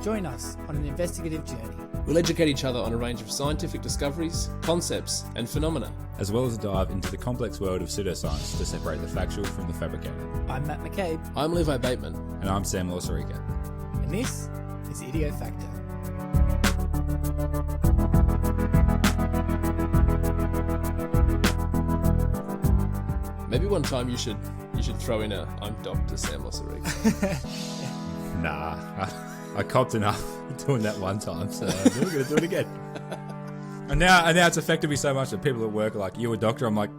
Join us on an investigative journey. We'll educate each other on a range of scientific discoveries, concepts, and phenomena, as well as dive into the complex world of pseudoscience to separate the factual from the fabricated. I'm Matt McCabe. I'm Levi Bateman. And I'm Sam Lossarica. And this is Idio Facto. Maybe one time you should throw in a I'm Dr. Sam Lossarica. Nah, I copped enough doing that one time, so we're going to do it again. And now it's affected me so much that people at work are like, "You a doctor?" I'm like,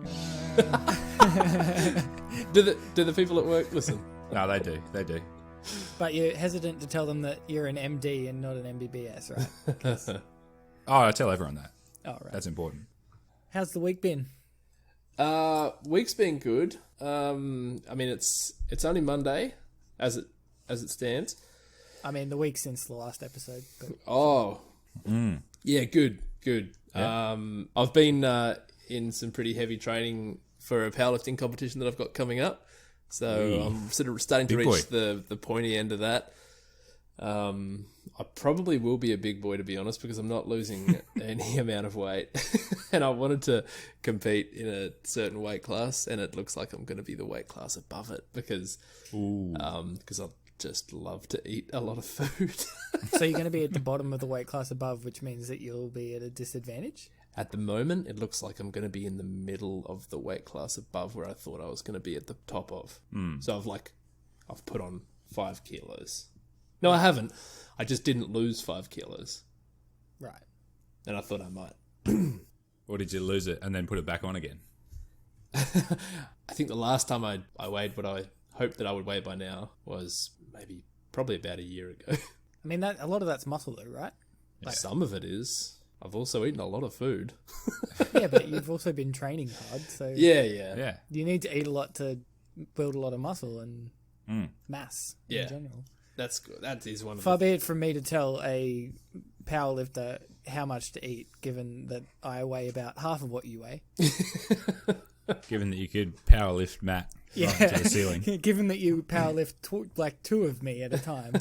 do the people at work listen? No, they do. But you're hesitant to tell them that you're an MD and not an MBBS, right? Oh, I tell everyone that. Oh, right. That's important. How's the week been? Week's been good. I mean, it's only Monday, as it stands. I mean, the week since the last episode. But... Oh, yeah, good. Yeah. I've been in some pretty heavy training for a powerlifting competition that I've got coming up. So I'm sort of starting to reach the pointy end of that. I probably will be a big boy, to be honest, because I'm not losing any amount of weight. And I wanted to compete in a certain weight class, and it looks like I'm going to be the weight class above it because I just love to eat a lot of food. So you're going to be at the bottom of the weight class above, which means that you'll be at a disadvantage? At the moment, it looks like I'm going to be in the middle of the weight class above where I thought I was going to be at the top of. So I've put on 5 kilos. No, I haven't. I just didn't lose 5 kilos. Right. And I thought I might. Or did you lose it and then put it back on again? I think the last time I weighed what I hoped that I would weigh by now was probably about a year ago. I mean, a lot of that's muscle though, right? Like, some of it is. I've also eaten a lot of food. Yeah, but you've also been training hard, so... Yeah. You need to eat a lot to build a lot of muscle and mass in general. That's good. That is one of Far be it from me to tell a powerlifter how much to eat, given that I weigh about half of what you weigh. Given that you could power lift Matt right to the ceiling. Given that you power lift 2 of me at a time.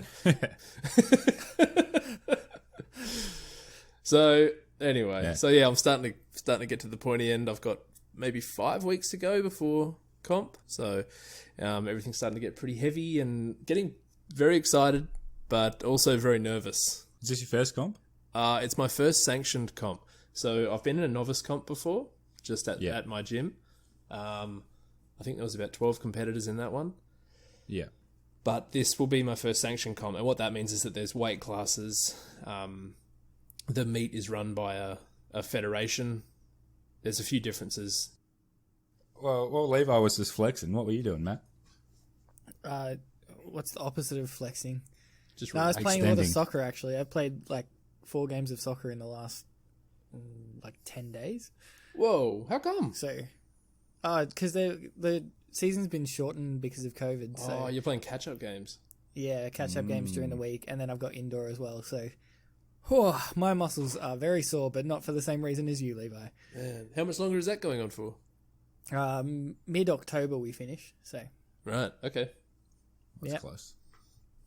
So anyway, I'm starting to get to the pointy end. I've got maybe 5 weeks to go before comp. So everything's starting to get pretty heavy and getting very excited, but also very nervous. Is this your first comp? It's my first sanctioned comp. So I've been in a novice comp before, just at my gym. I think there was about 12 competitors in that one. Yeah. But this will be my first sanctioned comp. And what that means is that there's weight classes. The meet is run by a federation. There's a few differences. Well, Levi was just flexing. What were you doing, Matt? What's the opposite of flexing? I was playing a lot of soccer, actually. I played 4 games of soccer in the last 10 days. Whoa, how come? So, because the season's been shortened because of COVID. So, you're playing catch-up games. Yeah, catch-up games during the week, and then I've got indoor as well. So, my muscles are very sore, but not for the same reason as you, Levi. Man, how much longer is that going on for? Mid-October we finish, so. Right, okay. That's close.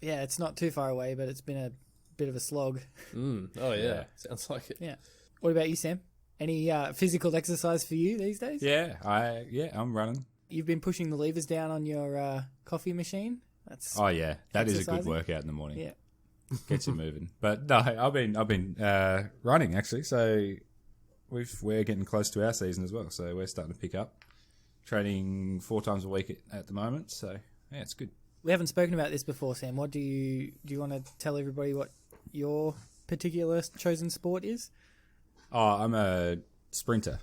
Yeah, it's not too far away, but it's been a bit of a slog. Oh, yeah. Sounds like it. Yeah. What about you, Sam? Any physical exercise for you these days? Yeah, I'm running. You've been pushing the levers down on your coffee machine? That is a good workout in the morning. Yeah. Gets you moving. But no, I've been running actually, so we're getting close to our season as well, so we're starting to pick up. Training 4 times a week at the moment, so yeah, it's good. We haven't spoken about this before, Sam. What do you want to tell everybody what your particular chosen sport is? Oh, I'm a sprinter,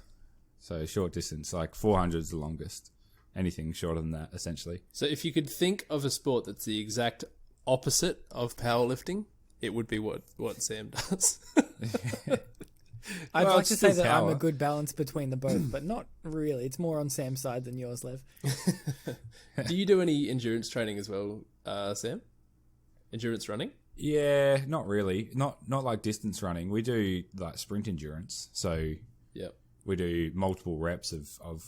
so short distance, 400 is the longest. Anything shorter than that, essentially. So if you could think of a sport that's the exact opposite of powerlifting, it would be what Sam does. I'd like to say that I'm a good balance between the both, but not really. It's more on Sam's side than yours, Lev. Do you do any endurance training as well, Sam? Endurance running? Yeah, not really. Not like distance running. We do sprint endurance. So we do multiple reps of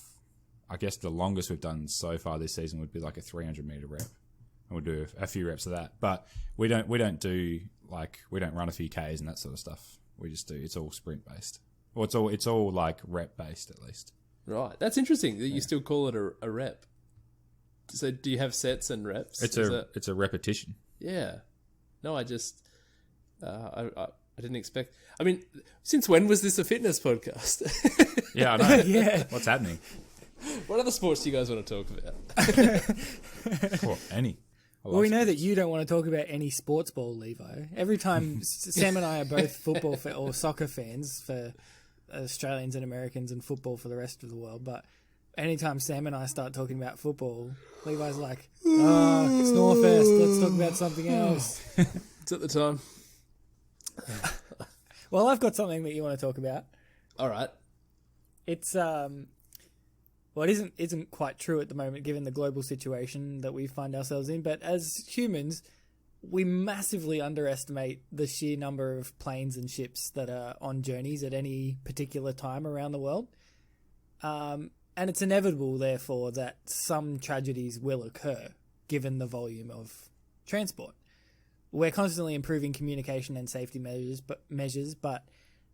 I guess the longest we've done so far this season would be a 300 meter rep. And we'll do a few reps of that. But we don't do like we don't run a few Ks and that sort of stuff. We just do. It's all sprint based, or it's all like rep based at least. Right. That's interesting that you still call it a rep. So do you have sets and reps? It's a repetition. Yeah. No, I just I didn't expect. I mean, since when was this a fitness podcast? Yeah, I know. Yeah. What's happening? What other sports do you guys want to talk about? Well, any. Well, we know that you don't want to talk about any sports ball, Levi. Every time Sam and I are both football or soccer fans for Australians and Americans, and football for the rest of the world. But anytime Sam and I start talking about football, Levi's like, Snorefest, let's talk about something else. It's at the time. Well, I've got something that you want to talk about. All right. It's well, it isn't quite true at the moment, given the global situation that we find ourselves in. But as humans, we massively underestimate the sheer number of planes and ships that are on journeys at any particular time around the world. And it's inevitable, therefore, that some tragedies will occur, given the volume of transport. We're constantly improving communication and safety measures, but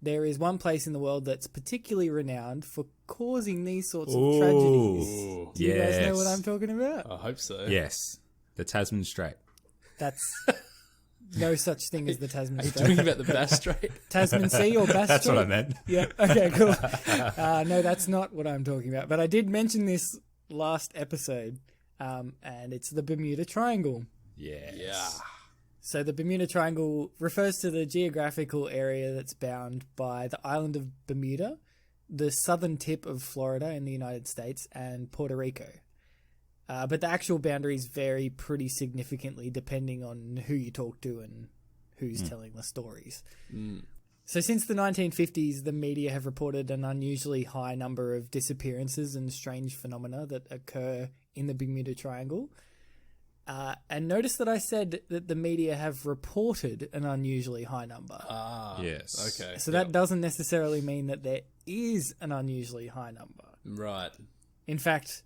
there is one place in the world that's particularly renowned for causing these sorts of tragedies. Do you guys know what I'm talking about? I hope so. Yes, the Tasman Strait. That's no such thing as the Tasman Are you Strait. talking about the Bass Strait? Tasman Sea or Bass That's Strait? what I meant. Yeah, okay, cool. No, that's not what I'm talking about. But I did mention this last episode, and it's the Bermuda Triangle. Yes. Yeah. So the Bermuda Triangle refers to the geographical area that's bound by the island of Bermuda, the southern tip of Florida in the United States, and Puerto Rico. But the actual boundaries vary pretty significantly depending on who you talk to and who's telling the stories. So since the 1950s, the media have reported an unusually high number of disappearances and strange phenomena that occur in the Bermuda Triangle. And notice that I said that the media have reported an unusually high number. Yes. Okay. So that doesn't necessarily mean that there is an unusually high number. Right. In fact,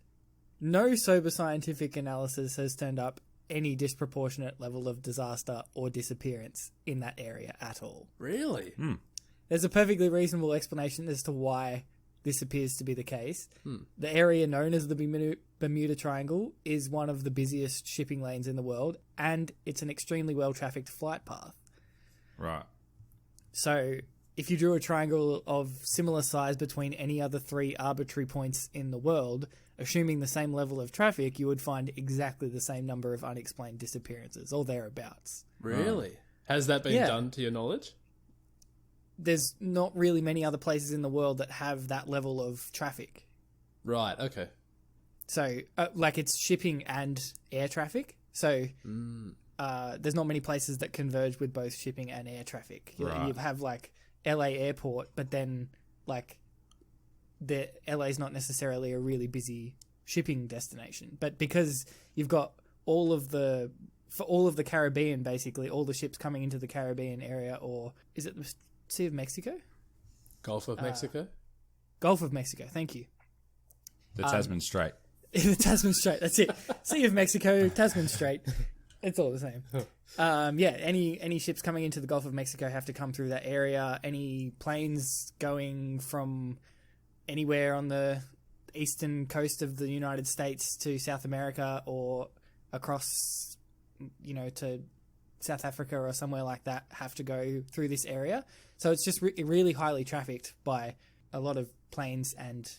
no sober scientific analysis has turned up any disproportionate level of disaster or disappearance in that area at all. Really? There's a perfectly reasonable explanation as to why this appears to be the case. The area known as the Bermuda Triangle is one of the busiest shipping lanes in the world, and it's an extremely well-trafficked flight path. Right. So if you drew a triangle of similar size between any other three arbitrary points in the world, assuming the same level of traffic, you would find exactly the same number of unexplained disappearances, or thereabouts. Really? Has that been done to your knowledge? There's not really many other places in the world that have that level of traffic. Right, okay. So, like, it's shipping and air traffic. So, there's not many places that converge with both shipping and air traffic. You have, like, LA airport, but then, like, LA's not necessarily a really busy shipping destination. But because you've got for all of the Caribbean, basically, all the ships coming into the Caribbean area, or is it the Sea of Mexico? Gulf of Mexico? Gulf of Mexico, thank you. The Tasman Strait. The Tasman Strait, that's it. Sea of Mexico, Tasman Strait. It's all the same. Any ships coming into the Gulf of Mexico have to come through that area. Any planes going from anywhere on the eastern coast of the United States to South America or across, to South Africa or somewhere like that have to go through this area. So it's just really highly trafficked by a lot of planes and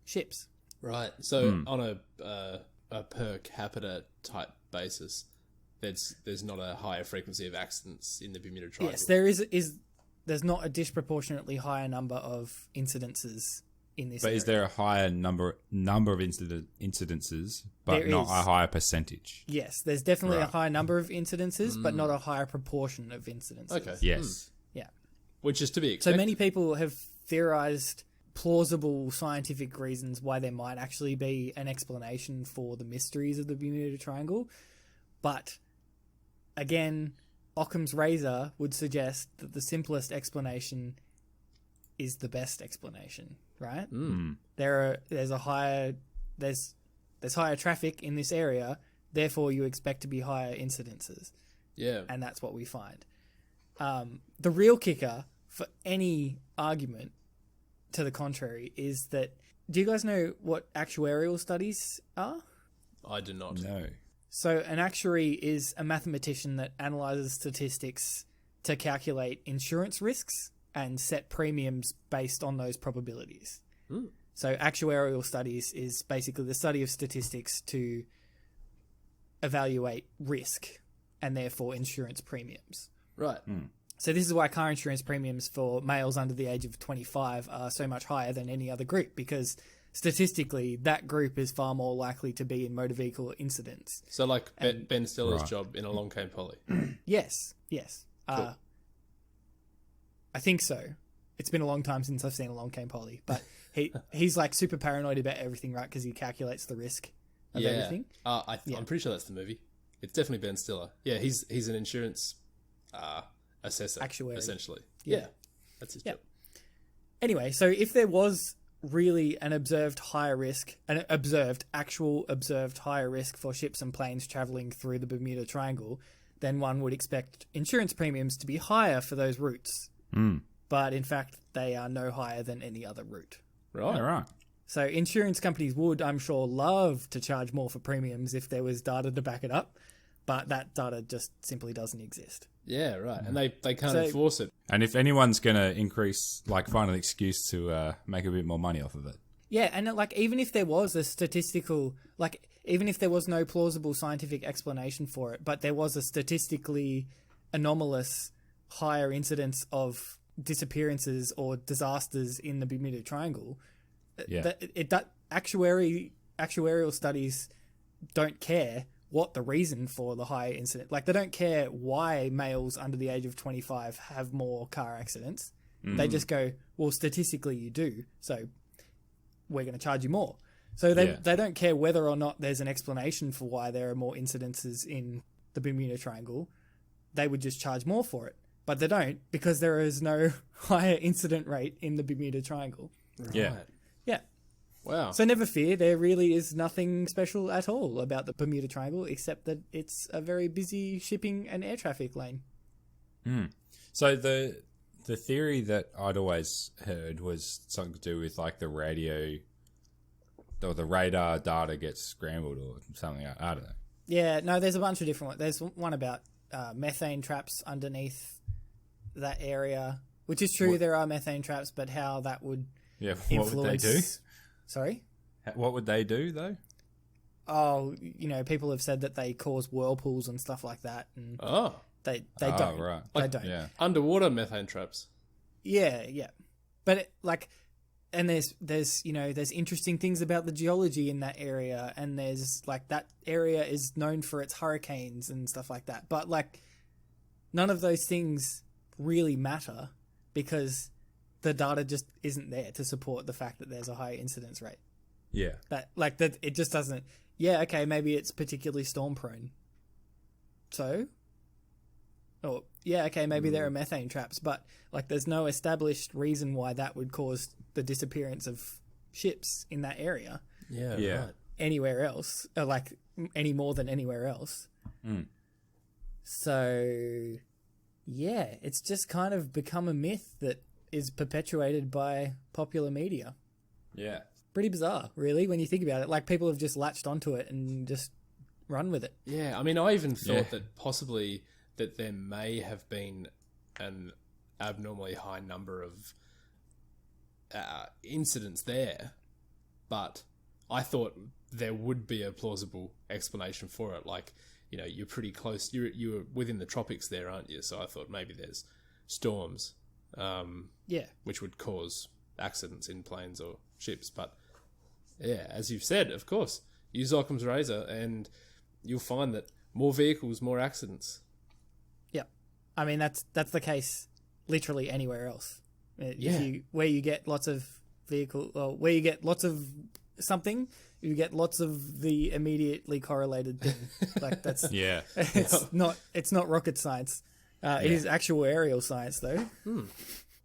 ships. Right. So on a per capita type basis, there's not a higher frequency of accidents in the Bermuda Triangle. Yes, there's not a disproportionately higher number of incidences in this area. Is there a higher number of incidences, but There not is. a higher percentage? Yes, there's definitely a Right. higher number of incidences, but not a higher proportion of incidences. Okay. Yes. Yeah. Which is to be So expected. many people have theorized plausible scientific reasons why there might actually be an explanation for the mysteries of the Bermuda Triangle. But again, Occam's razor would suggest that the simplest explanation is the best explanation, right? There's higher traffic in this area, therefore you expect to be higher incidences. Yeah. And that's what we find. The real kicker for any argument to the contrary is that, do you guys know what actuarial studies are? I do not. No. So an actuary is a mathematician that analyzes statistics to calculate insurance risks and set premiums based on those probabilities. Mm. So actuarial studies is basically the study of statistics to evaluate risk and therefore insurance premiums. Right. So this is why car insurance premiums for males under the age of 25 are so much higher than any other group, because statistically that group is far more likely to be in motor vehicle incidents. So like Ben Stiller's job in Along Came Polly. Yes. Cool. I think so. It's been a long time since I've seen Along Came Polly, but he's like super paranoid about everything, right? Because he calculates the risk of everything. I'm pretty sure that's the movie. It's definitely Ben Stiller. Yeah, he's an insurance assessor, actuary, essentially. Yeah. That's his job. Anyway, so if there was really an observed higher risk, actual observed higher risk for ships and planes traveling through the Bermuda Triangle, then one would expect insurance premiums to be higher for those routes. But in fact, they are no higher than any other route. Right. So insurance companies would, I'm sure, love to charge more for premiums if there was data to back it up, but that data just simply doesn't exist. Yeah, right. And they can't enforce it. And if anyone's going to increase, like, find an excuse to make a bit more money off of it. Yeah, and like even if there was a statistical, like even if there was no plausible scientific explanation for it, but there was a statistically anomalous higher incidence of disappearances or disasters in the Bermuda Triangle, actuarial studies don't care what the reason for the high incident. Like, they don't care why males under the age of 25 have more car accidents. They just go, well, statistically you do, so we're going to charge you more. So they don't care whether or not there's an explanation for why there are more incidences in the Bermuda Triangle. They would just charge more for it. But they don't, because there is no higher incident rate in the Bermuda Triangle. Right. Yeah. Yeah. Wow. So never fear, there really is nothing special at all about the Bermuda Triangle, except that it's a very busy shipping and air traffic lane. So the theory that I'd always heard was something to do with like the radio or the radar data gets scrambled or something. I don't know. Yeah, no, there's a bunch of different ones. There's one about methane traps underneath that area, which is true. There are methane traps, but how that would what influence... would they do? Sorry? What would they do, though? Oh, people have said that they cause whirlpools and stuff like that. And they don't. Right. They don't. Yeah. Underwater methane traps. Yeah. But there's interesting things about the geology in that area, and there's like that area is known for its hurricanes and stuff like that. But like none of those things really matter because the data just isn't there to support the fact that there's a high incidence rate. Yeah. That it just doesn't. Yeah, okay, maybe it's particularly storm prone. So, maybe there are methane traps, but like there's no established reason why that would cause the disappearance of ships in that area. Yeah. Right. Anywhere else, like any more than anywhere else. So, yeah, it's just kind of become a myth that is perpetuated by popular media. Yeah. Pretty bizarre, really, when you think about it. Like, people have just latched onto it and just run with it. Yeah, I mean, I even thought that possibly that there may have been an abnormally high number of incidents there, but I thought there would be a plausible explanation for it. Like, you're pretty close. You're within the tropics there, aren't you? So I thought maybe there's storms, which would cause accidents in planes or ships. But yeah, as you've said, of course, use Occam's razor, and you'll find that more vehicles, more accidents. Yeah, I mean that's the case literally anywhere else. Where you get lots of where you get lots of something, you get lots of the immediately correlated thing. Like that's it's not rocket science. It is actuarial science though,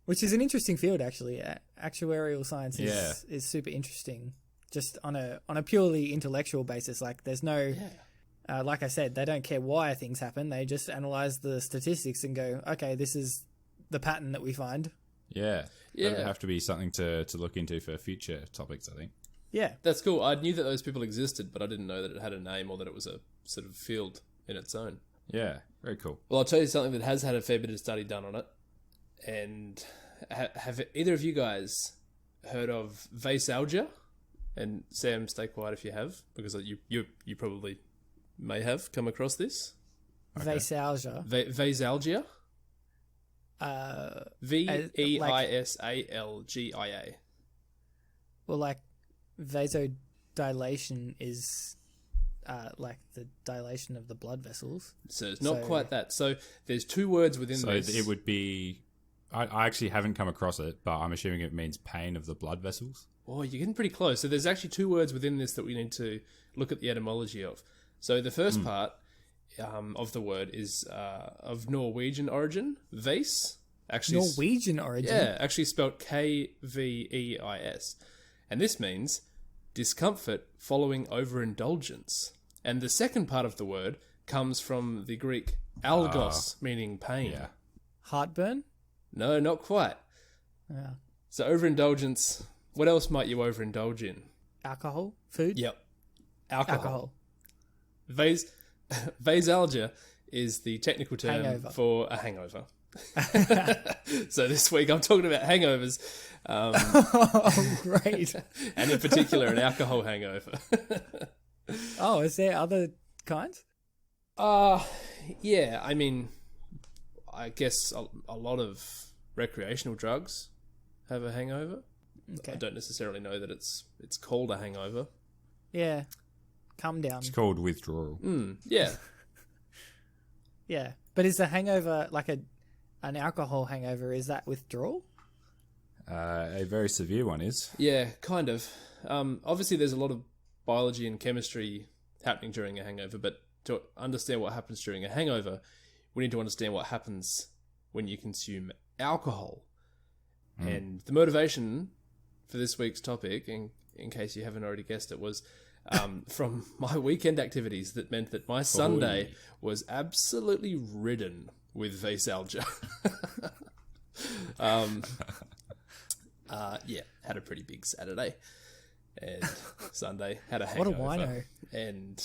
which is an interesting field actually. Actuarial science is super interesting. Just on a purely intellectual basis, like there's no Like I said, they don't care why things happen. They just analyze the statistics and go, okay, this is the pattern that we find. Yeah. That would have to be something to look into for future topics, I think. Yeah. That's cool. I knew that those people existed, but I didn't know that it had a name or that it was a sort of field in its own. Yeah, very cool. Well, I'll tell you something that has had a fair bit of study done on it. And have either of you guys heard of vasalgia? And Sam, stay quiet if you have, because you probably may have come across this. Okay. Vasalgia. Vasalgia? Veisalgia. Well, like, vasodilation is like the dilation of the blood vessels. So it's not quite that. So there's two words within this. So it would be... I actually haven't come across it, but I'm assuming it means pain of the blood vessels. Oh, you're getting pretty close. So there's actually two words within this that we need to look at the etymology of. So the first part of the word is of Norwegian origin, Vase. Actually, Norwegian origin? Yeah, actually spelled Kveis. And this means discomfort following overindulgence. And the second part of the word comes from the Greek algos, meaning pain. Yeah. Heartburn? No, not quite. Yeah. So overindulgence, what else might you overindulge in? Alcohol? Food? Yep. Alcohol. Vasalgia is the technical term for a hangover. So this week I'm talking about hangovers. Oh, great. And in particular, an alcohol hangover. Oh, is there other kinds? Yeah, I mean, I guess a lot of recreational drugs have a hangover. Okay. I don't necessarily know that it's called a hangover. Yeah. Come down. It's called withdrawal. Yeah. Yeah. But is the hangover like an alcohol hangover? Is that withdrawal? A very severe one is. Yeah, kind of. Obviously, there's a lot of biology and chemistry happening during a hangover, but to understand what happens during a hangover, we need to understand what happens when you consume alcohol. And the motivation for this week's topic, in case you haven't already guessed it, was from my weekend activities that meant that my Sunday was absolutely ridden with vasalgia. Yeah, had a pretty big Saturday. And Sunday had a hangover. What a wino. And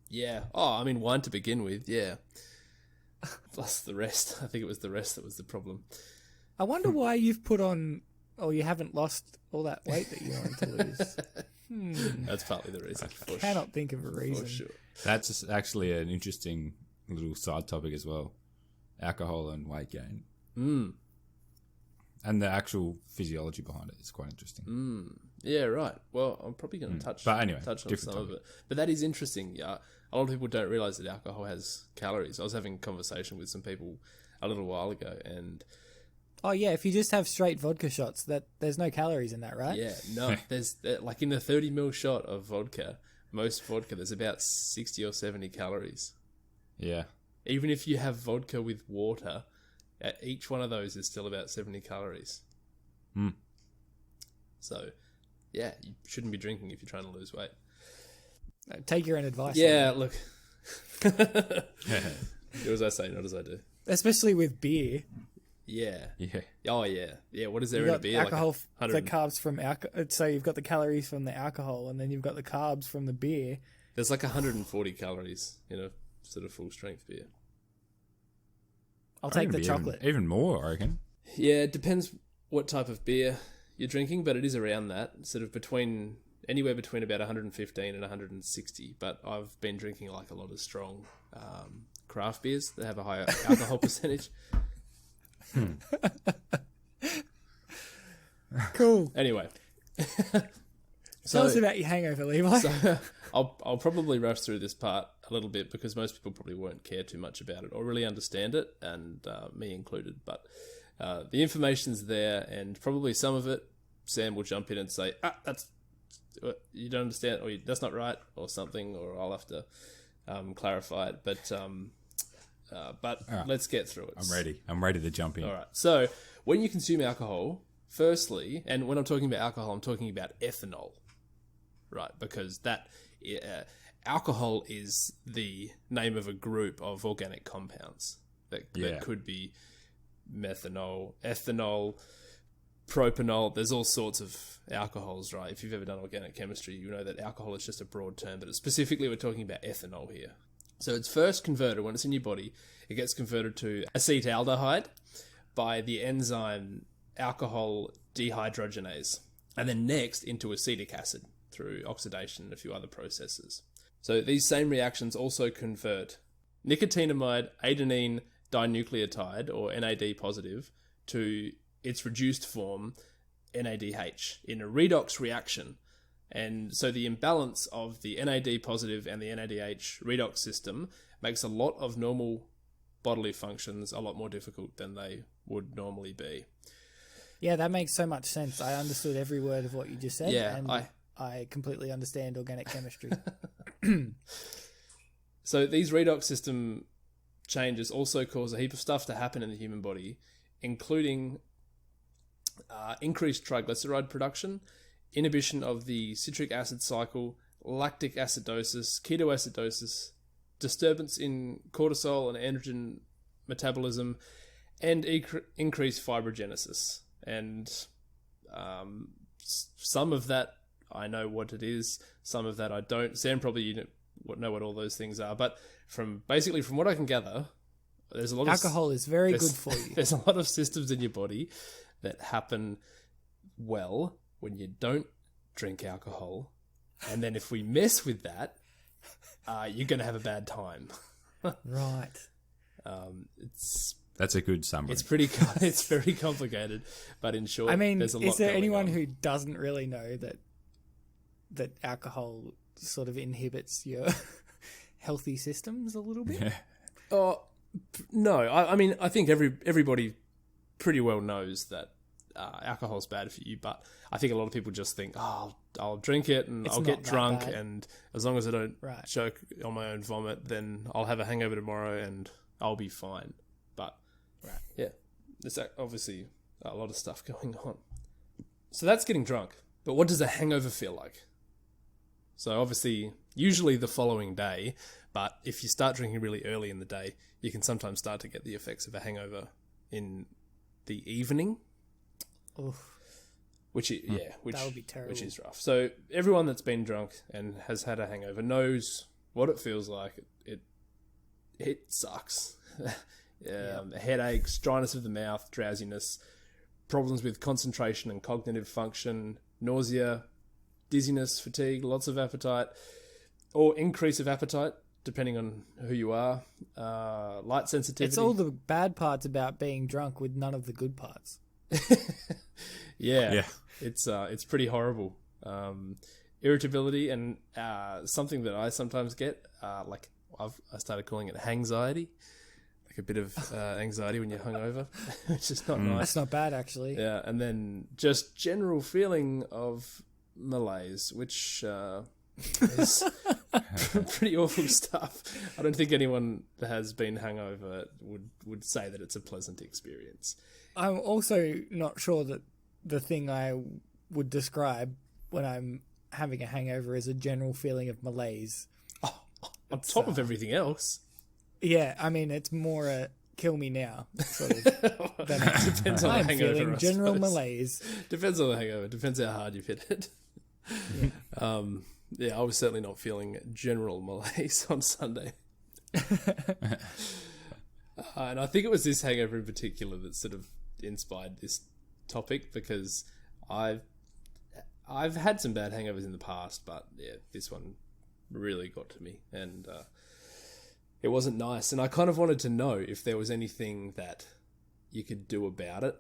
yeah, wine to begin with, yeah. Plus the rest. I think it was the rest that was the problem. I wonder why you've put on, or you haven't lost all that weight that you wanted to lose. That's partly the reason. I cannot think of a reason. For sure. That's actually an interesting little side topic as well. Alcohol and weight gain. And the actual physiology behind it is quite interesting. Yeah, right. Well, I'm probably going to touch on some of it. But that is interesting. Yeah, a lot of people don't realise that alcohol has calories. I was having a conversation with some people a little while ago, and oh yeah, if you just have straight vodka shots, there's no calories in that, right? yeah, no, there's like in a 30 ml shot of vodka, most vodka, there's about 60 or 70 calories. Yeah. Even if you have vodka with water, each one of those is still about 70 calories. So, yeah, you shouldn't be drinking if you're trying to lose weight. Take your own advice. Yeah, look. Do as I say, not as I do. Especially with beer. Yeah. Yeah. Oh, yeah. Yeah, what is there You've in a got beer? alcohol, like the carbs from alcohol. So you've got the calories from the alcohol, and then you've got the carbs from the beer. There's like 140 calories in a sort of full-strength beer. I'll take the chocolate. Even more, I reckon. Yeah, it depends what type of beer you're drinking, but it is around that. Sort of anywhere between about 115 and 160. But I've been drinking like a lot of strong craft beers that have a higher alcohol percentage. Cool. Anyway. Tell us about your hangover, Levi. So I'll probably rush through this part a little bit because most people probably won't care too much about it or really understand it, and me included. But the information's there, and probably some of it, Sam will jump in and say, that's you don't understand, or that's not right, or something, or I'll have to clarify it. But right. Let's get through it. I'm ready to jump in. All right. So when you consume alcohol, firstly, and when I'm talking about alcohol, I'm talking about ethanol, right? Because alcohol is the name of a group of organic compounds that could be methanol, ethanol, propanol. There's all sorts of alcohols, right? If you've ever done organic chemistry, you know that alcohol is just a broad term, but specifically we're talking about ethanol here. So it's first converted, when it's in your body, it gets converted to acetaldehyde by the enzyme alcohol dehydrogenase, and then next into acetic acid through oxidation and a few other processes. So these same reactions also convert nicotinamide adenine dinucleotide, or NAD positive, to its reduced form, NADH, in a redox reaction. And so the imbalance of the NAD positive and the NADH redox system makes a lot of normal bodily functions a lot more difficult than they would normally be. Yeah, that makes so much sense. I understood every word of what you just said. Yeah, and I completely understand organic chemistry. So these redox system changes also cause a heap of stuff to happen in the human body, including increased triglyceride production, inhibition of the citric acid cycle, lactic acidosis, ketoacidosis, disturbance in cortisol and androgen metabolism, and increased fibrogenesis. And some of that I know what it is, some of that I don't. Sam probably know what all those things are, but from what I can gather, there's a lot alcohol is very good for you. There's a lot of systems in your body that happen well when you don't drink alcohol, and then if we mess with that, you're going to have a bad time. Right. That's a good summary. It's very complicated, but in short, I mean, there's a lot is there going anyone on. who doesn't really know that alcohol sort of inhibits your healthy systems a little bit? Yeah. Oh, no. I mean, I think everybody pretty well knows that alcohol's bad for you, but I think a lot of people just think, I'll drink it and It's I'll not get that drunk, bad. and as long as I don't Right. choke on my own vomit, then I'll have a hangover tomorrow and I'll be fine. But yeah, there's obviously a lot of stuff going on. So that's getting drunk. But what does a hangover feel like? So obviously, usually the following day, but if you start drinking really early in the day, you can sometimes start to get the effects of a hangover in the evening. Oof. Which That would be terrible. Which is rough. So everyone that's been drunk and has had a hangover knows what it feels like. It sucks. Headaches, dryness of the mouth, drowsiness, problems with concentration and cognitive function, nausea, dizziness, fatigue, lots of appetite, or increase of appetite, depending on who you are, light sensitivity. It's all the bad parts about being drunk with none of the good parts. Yeah. It's pretty horrible. Irritability and something that I sometimes get, I started calling it hangxiety, like a bit of anxiety when you're hungover, which is not nice. That's not bad, actually. Yeah, and then just general feeling of malaise, which is pretty awful stuff. I don't think anyone that has been hungover would say that it's a pleasant experience. I'm also not sure that the thing I would describe when I'm having a hangover is a general feeling of malaise. On top of everything else. Yeah, I mean, it's more a kill me now sort of. Depends on the I'm hangover. feeling I general suppose. malaise. Depends on the hangover. Depends how hard you've hit it. I was certainly not feeling general malaise on Sunday. And I think it was this hangover in particular that sort of inspired this topic, because I've had some bad hangovers in the past, but yeah, this one really got to me, and it wasn't nice. And I kind of wanted to know if there was anything that you could do about it,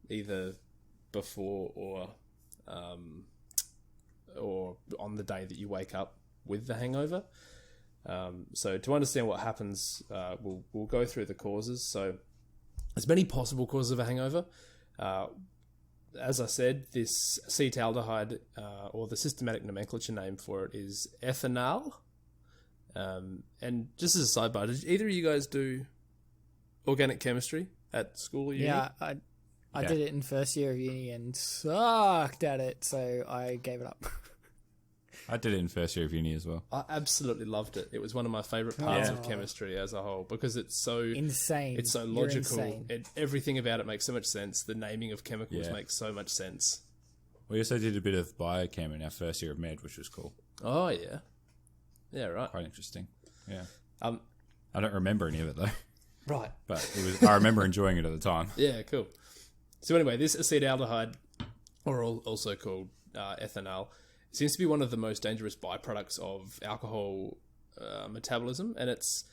either before or on the day that you wake up with the hangover. So to understand what happens, we'll go through the causes. So there's many possible causes of a hangover. As I said, this acetaldehyde, or the systematic nomenclature name for it, is ethanal. And just as a sidebar, did either of you guys do organic chemistry at school or uni? Yeah, I did it in first year of uni and sucked at it, so I gave it up. I did it in first year of uni as well. I absolutely loved it. It was one of my favourite parts of chemistry as a whole because it's so insane. It's so logical. Everything about it makes so much sense. The naming of chemicals makes so much sense. We also did a bit of biochem in our first year of med, which was cool. Oh yeah, yeah, right. Quite interesting. Yeah. I don't remember any of it though. Right. But it was. I remember enjoying it at the time. Yeah, cool. So anyway, this acetaldehyde, or also called ethanol, seems to be one of the most dangerous byproducts of alcohol metabolism, and it's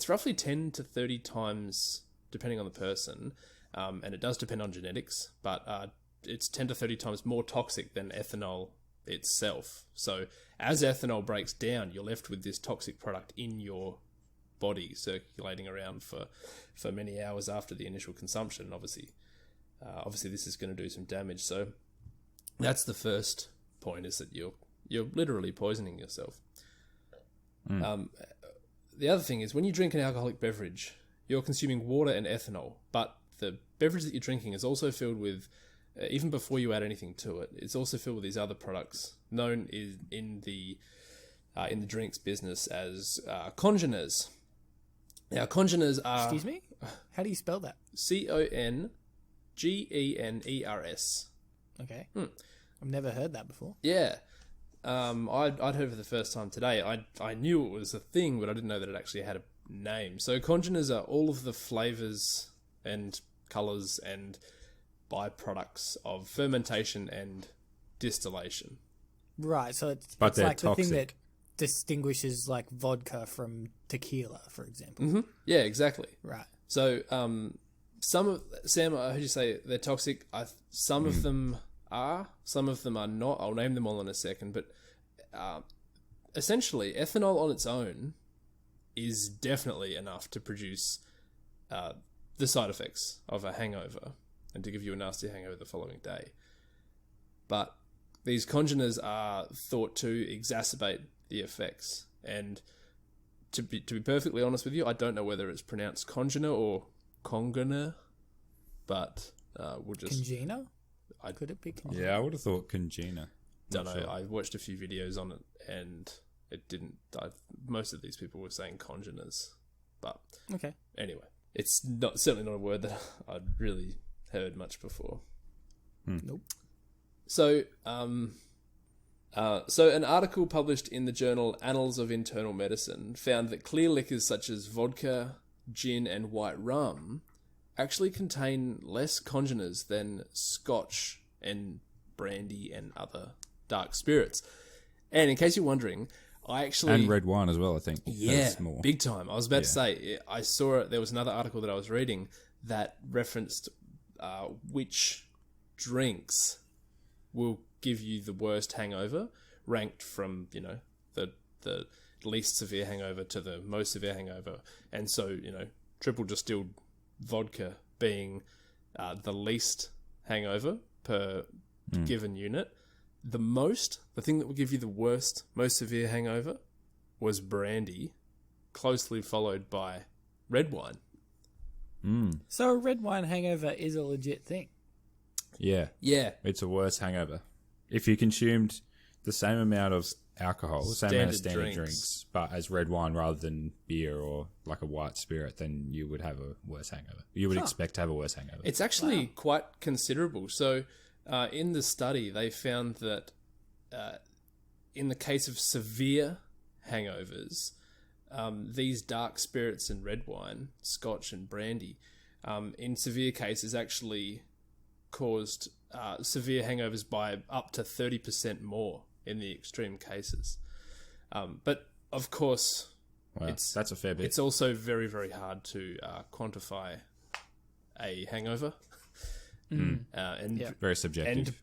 roughly 10 to 30 times, depending on the person, and it does depend on genetics, but it's 10 to 30 times more toxic than ethanol itself. So as ethanol breaks down, you're left with this toxic product in your body circulating around for many hours after the initial consumption. Obviously this is going to do some damage. So that's the first point, is that you're literally poisoning yourself. The other thing is, when you drink an alcoholic beverage, you're consuming water and ethanol, but the beverage that you're drinking is also filled with, even before you add anything to it, it's also filled with these other products known in the drinks business as congeners. Now, congeners are... Excuse me? How do you spell that? CONGENERS. Okay. I've never heard that before. Yeah. I'd heard it for the first time today. I knew it was a thing, but I didn't know that it actually had a name. So congeners are all of the flavours and colours and byproducts of fermentation and distillation. Right, so it's they're like toxic. the thing that distinguishes like vodka from tequila, for example. Mm-hmm. Yeah, exactly. Right. So Sam, I heard you say they're toxic. Some of them are, some of them are not. I'll name them all in a second, but essentially ethanol on its own is definitely enough to produce the side effects of a hangover and to give you a nasty hangover the following day. But these congeners are thought to exacerbate the effects. And to be perfectly honest with you, I don't know whether it's pronounced congener or congener, but we'll just... Congener? Could it be congener? Yeah, I would have thought congener. Don't know. Sure. I watched a few videos on it and it didn't... most of these people were saying congeners. But okay. Anyway, it's certainly not a word that I'd really heard much before. Nope. So, so an article published in the journal Annals of Internal Medicine found that clear liquors such as vodka, gin, and white rum actually contain less congeners than scotch and brandy and other dark spirits. And in case you're wondering, I actually... And red wine as well, I think. Yeah, big time. I was about to say, I saw there was another article that I was reading that referenced which drinks will give you the worst hangover, ranked from, the least severe hangover to the most severe hangover. And so, triple distilled vodka being the least hangover per given unit. The thing that will give you the worst, most severe hangover was brandy, closely followed by red wine. So a red wine hangover is a legit thing? Yeah. Yeah. It's a worse hangover. If you consumed the same amount of alcohol, the same amount of standard drinks, but as red wine rather than beer or like a white spirit, then you would have a worse hangover. You would expect to have a worse hangover. It's actually quite considerable. So in the study, they found that in the case of severe hangovers, these dark spirits and red wine, scotch and brandy, in severe cases actually caused severe hangovers by up to 30% more in the extreme cases. But of course, that's a fair bit. It's also very, very hard to quantify a hangover. And very subjective.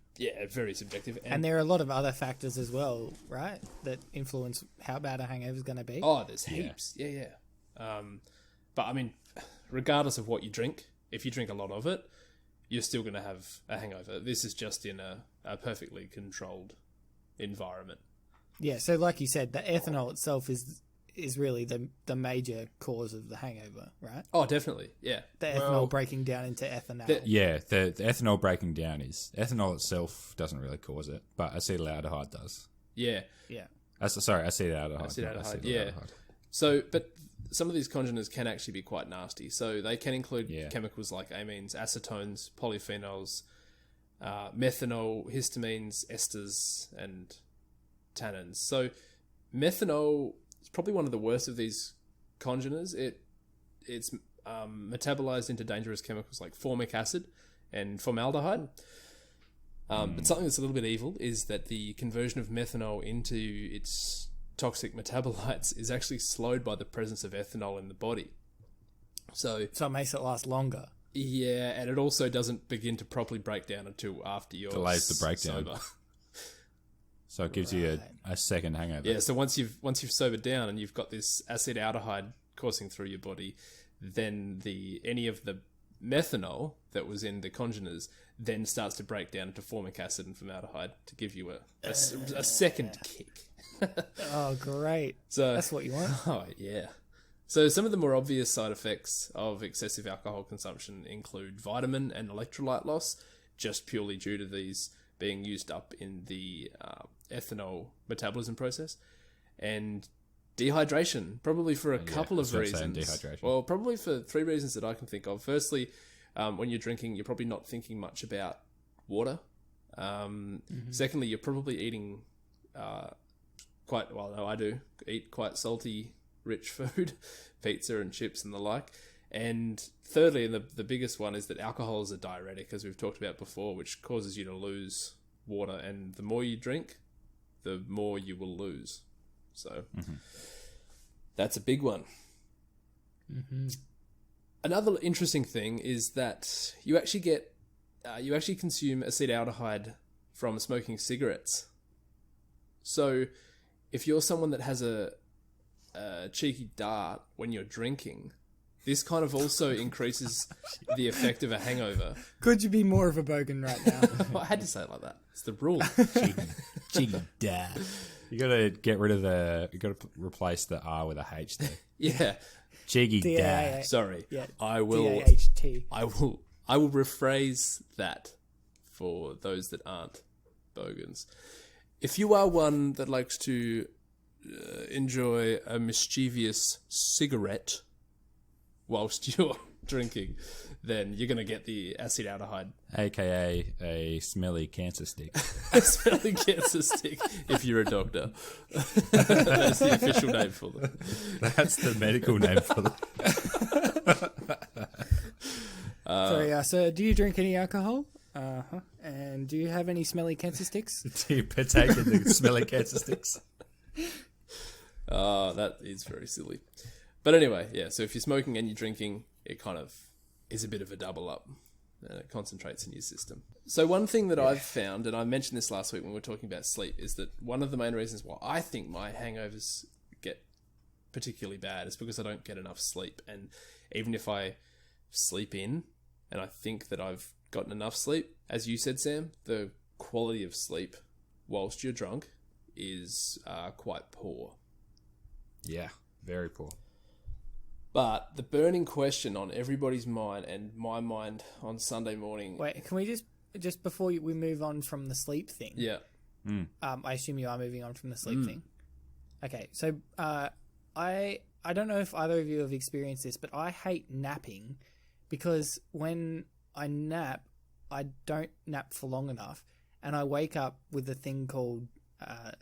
Very subjective. And there are a lot of other factors as well, right, that influence how bad a hangover is going to be. Oh, there's heaps. Yeah. But I mean, regardless of what you drink, if you drink a lot of it, you're still going to have a hangover. This is just in a perfectly controlled environment. Yeah, so like you said, the ethanol itself is really the major cause of the hangover, right? Oh, definitely, yeah. The ethanol breaking down into ethanol. The ethanol breaking down is... Ethanol itself doesn't really cause it, but acetaldehyde does. Yeah. Yeah. Acetaldehyde. Acetaldehyde, yeah. So, but some of these congeners can actually be quite nasty. So they can include chemicals like amines, acetones, polyphenols, methanol, histamines, esters, and tannins. So methanol is probably one of the worst of these congeners. It's metabolized into dangerous chemicals like formic acid and formaldehyde. But something that's a little bit evil is that the conversion of methanol into its toxic metabolites is actually slowed by the presence of ethanol in the body. So it makes it last longer. Yeah, and it also doesn't begin to properly break down until after you're delays the breakdown. sober. So it gives you a second hangover. Yeah, so once you've sobered down and you've got this acetaldehyde coursing through your body, then any of the methanol that was in the congeners then starts to break down into formic acid and formaldehyde to give you a second kick. Oh, great. So, that's what you want. Oh, yeah. So some of the more obvious side effects of excessive alcohol consumption include vitamin and electrolyte loss, just purely due to these being used up in the ethanol metabolism process, and dehydration, probably for a couple of reasons. Dehydration. Well, probably for 3 reasons that I can think of. Firstly, when you're drinking, you're probably not thinking much about water. Secondly, you're probably eating I do eat quite salty, rich food, pizza and chips and the like. And thirdly, and the biggest one, is that alcohol is a diuretic, as we've talked about before, which causes you to lose water. And the more you drink, the more you will lose. So that's a big one. Another interesting thing is that you actually consume acetaldehyde from smoking cigarettes. So if you're someone that has a cheeky dart when you're drinking, this kind of also increases the effect of a hangover. Could you be more of a bogan right now? I had to say it like that. It's the rule. Cheeky dart. You got to get rid of you got to replace the R with a H there. Yeah. Cheeky dart. Sorry. Yeah. I will. D-A-H-T. I will rephrase that for those that aren't bogans. If you are one that likes to enjoy a mischievous cigarette whilst you're drinking, then you're going to get the acetaldehyde. AKA a smelly cancer stick. A smelly cancer stick, if you're a doctor. That's the official name for them. That's the medical name for them. So do you drink any alcohol? And do you have any smelly cancer sticks? Do you partake in the smelly cancer sticks? That is very silly. But anyway, yeah, so if you're smoking and you're drinking, it kind of is a bit of a double up. And it concentrates in your system. So one thing that I've found, and I mentioned this last week when we were talking about sleep, is that one of the main reasons why I think my hangovers get particularly bad is because I don't get enough sleep. And even if I sleep in and I think that I've gotten enough sleep, as you said, Sam, the quality of sleep whilst you're drunk is quite poor. Yeah, very poor. But the burning question on everybody's mind and my mind on Sunday morning... Wait, can we just before we move on from the sleep thing... Yeah. I assume you are moving on from the sleep thing. Okay, so I don't know if either of you have experienced this, but I hate napping because when I nap, I don't nap for long enough, and I wake up with a thing called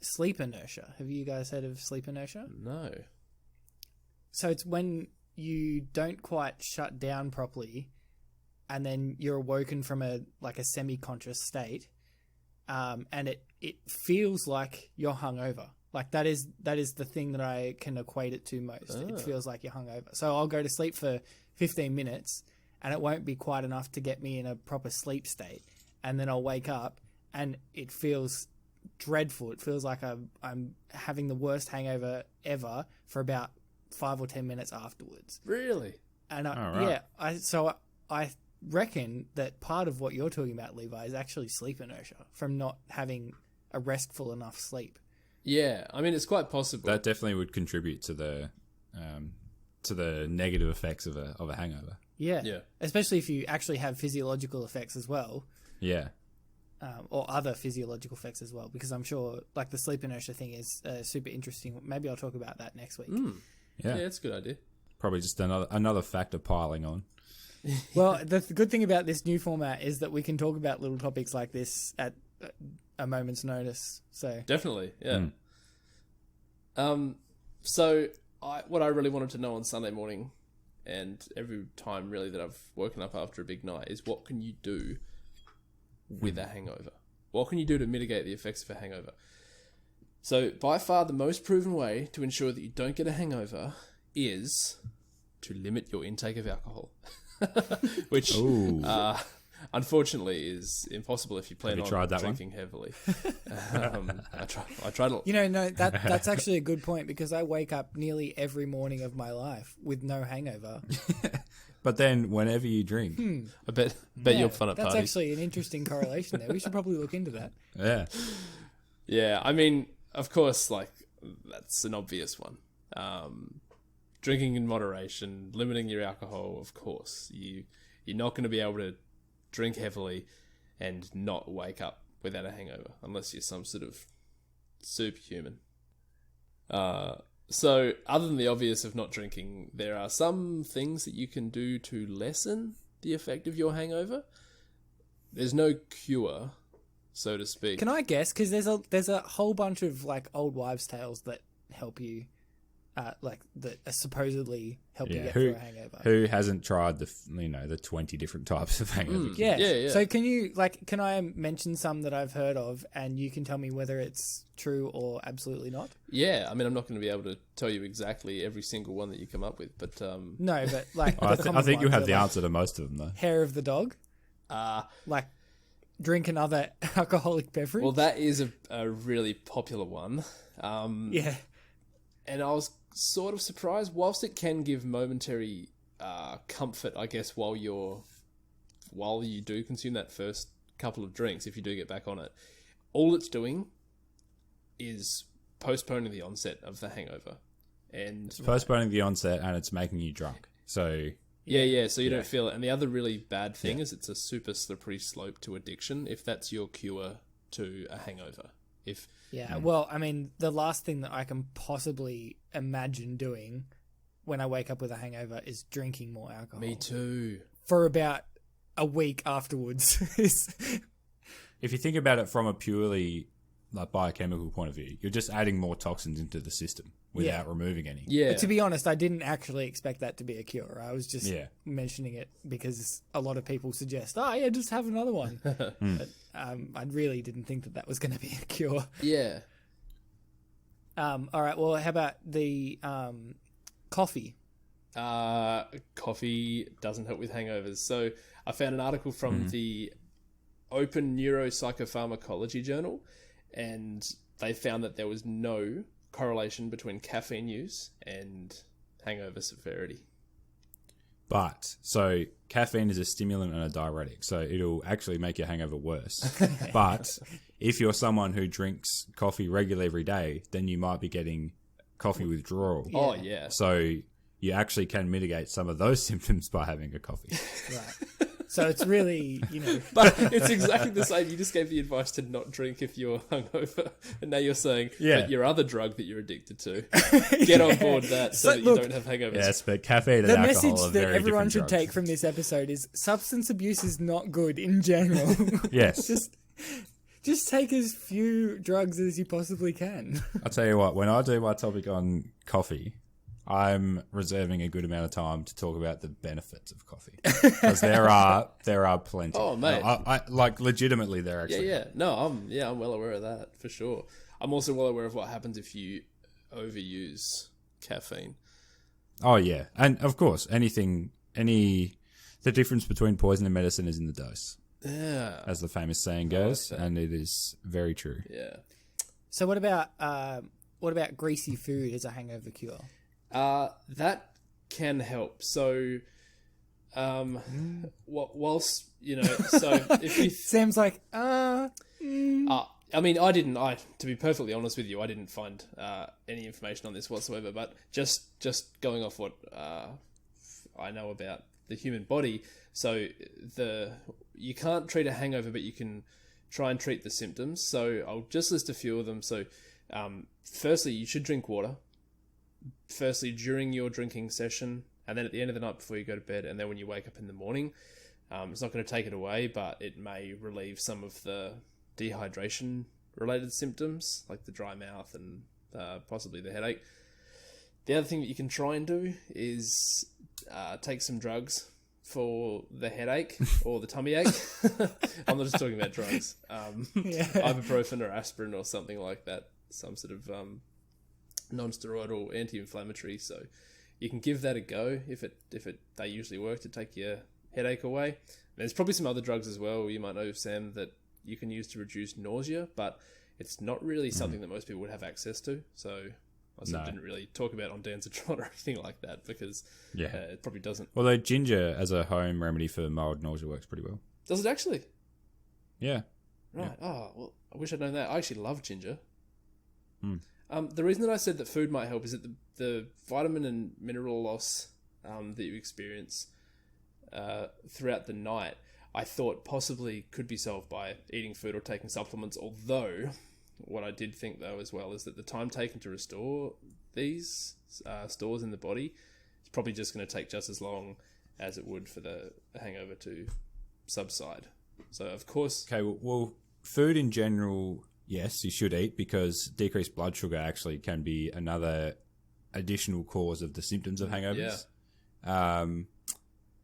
sleep inertia. Have you guys heard of sleep inertia? No. So it's when you don't quite shut down properly, and then you're awoken from a semi-conscious state, and it feels like you're hungover. Like that is the thing that I can equate it to most. It feels like you're hungover. So I'll go to sleep for 15 minutes, and it won't be quite enough to get me in a proper sleep state, and then I'll wake up, and it feels dreadful. It feels like I'm having the worst hangover ever for about 5 or 10 minutes afterwards. Really? And right. I reckon that part of what you're talking about, Levi, is actually sleep inertia from not having a restful enough sleep. Yeah, I mean, it's quite possible. That definitely would contribute to the negative effects of a hangover. Yeah. Especially if you actually have physiological effects as well. Yeah. or other physiological effects as well, because I'm sure like the sleep inertia thing is super interesting. Maybe I'll talk about that next week. Yeah, that's a good idea. Probably just another factor piling on. Well, the good thing about this new format is that we can talk about little topics like this at a moment's notice. So definitely, yeah. So what I really wanted to know on Sunday morning, and every time really that I've woken up after a big night, is what can you do with a hangover? What can you do to mitigate the effects of a hangover? So by far the most proven way to ensure that you don't get a hangover is to limit your intake of alcohol. Which unfortunately is impossible if you plan on drinking heavily. I tried a lot. No, that's actually a good point, because I wake up nearly every morning of my life with no hangover. But then whenever you drink, I bet you're fun at that's parties. That's actually an interesting correlation there. We should probably look into that. Yeah. I mean, of course, like that's an obvious one. Drinking in moderation, limiting your alcohol. Of course, you're not going to be able to drink heavily and not wake up without a hangover unless you're some sort of superhuman. So other than the obvious of not drinking, there are some things that you can do to lessen the effect of your hangover. There's no cure, so to speak. Can I guess? Because there's a whole bunch of like old wives' tales that help you, that supposedly help you get through a hangover. Who hasn't tried the 20 different types of hangover? Yeah. So can I mention some that I've heard of, and you can tell me whether it's true or absolutely not? Yeah, I mean, I'm not going to be able to tell you exactly every single one that you come up with, but no, but like I think you have the answer to most of them, though. Hair of the dog, like drink another alcoholic beverage. Well, that is a really popular one. Yeah, and I was sort of surprised, whilst it can give momentary comfort, I guess, while you do consume that first couple of drinks, if you do get back on it, all it's doing is postponing the onset of the hangover. And it's postponing the onset, and it's making you drunk. So so you don't feel it. And the other really bad thing is it's a super slippery slope to addiction if that's your cure to a hangover. Well, I mean, the last thing that I can possibly imagine doing when I wake up with a hangover is drinking more alcohol. Me too. For about a week afterwards. If you think about it from a purely like biochemical point of view, you're just adding more toxins into the system without removing any. Yeah. But to be honest, I didn't actually expect that to be a cure. I was just mentioning it because a lot of people suggest, just have another one. But I really didn't think that was going to be a cure. Yeah. All right. Well, how about the coffee? Coffee doesn't help with hangovers. So I found an article from the Open Neuropsychopharmacology Journal, and they found that there was no correlation between caffeine use and hangover severity. But, so caffeine is a stimulant and a diuretic, so it'll actually make your hangover worse. But if you're someone who drinks coffee regularly every day, then you might be getting coffee withdrawal. Oh, yeah. So you actually can mitigate some of those symptoms by having a coffee. Right. So it's really, But it's exactly the same. You just gave the advice to not drink if you're hungover. And now you're saying that your other drug that you're addicted to, get on board that so that you don't have hangovers. Yes, but caffeine and the alcohol message are that very everyone should drugs. take from this episode is substance abuse is not good in general. Yes. Just take as few drugs as you possibly can. I'll tell you what, when I do my topic on coffee, I'm reserving a good amount of time to talk about the benefits of coffee, because there are plenty. Oh, mate, I like legitimately there actually. Yeah. No, I'm well aware of that for sure. I'm also well aware of what happens if you overuse caffeine. Oh yeah, and of course, the difference between poison and medicine is in the dose. Yeah, as the famous saying goes, and it is very true. Yeah. So what about greasy food as a hangover cure? That can help. So, whilst so if you Sam's like, I mean, to be perfectly honest with you, I didn't find any information on this whatsoever. But just going off what I know about the human body, so you can't treat a hangover, but you can try and treat the symptoms. So I'll just list a few of them. So firstly, you should drink water. Firstly, during your drinking session, and then at the end of the night before you go to bed, and then when you wake up in the morning. It's not going to take it away, but it may relieve some of the dehydration-related symptoms, like the dry mouth and possibly the headache. The other thing that you can try and do is take some drugs for the headache or the tummy ache. I'm not just talking about drugs. Ibuprofen or aspirin or something like that. Some sort of non-steroidal anti-inflammatory. So you can give that a go if they usually work to take your headache away. And there's probably some other drugs as well. You might know, Sam, that you can use to reduce nausea, but it's not really something that most people would have access to. So I didn't really talk about ondansetron or anything like that because it probably doesn't. Although ginger as a home remedy for mild nausea works pretty well. Does it actually? Yeah. Right. Yeah. Oh, well, I wish I'd known that. I actually love ginger. The reason that I said that food might help is that the vitamin and mineral loss that you experience throughout the night, I thought possibly could be solved by eating food or taking supplements. Although, what I did think though as well is that the time taken to restore these stores in the body is probably just going to take just as long as it would for the hangover to subside. So of course, okay. Well, food in general, yes, you should eat because decreased blood sugar actually can be another additional cause of the symptoms of hangovers. Yeah.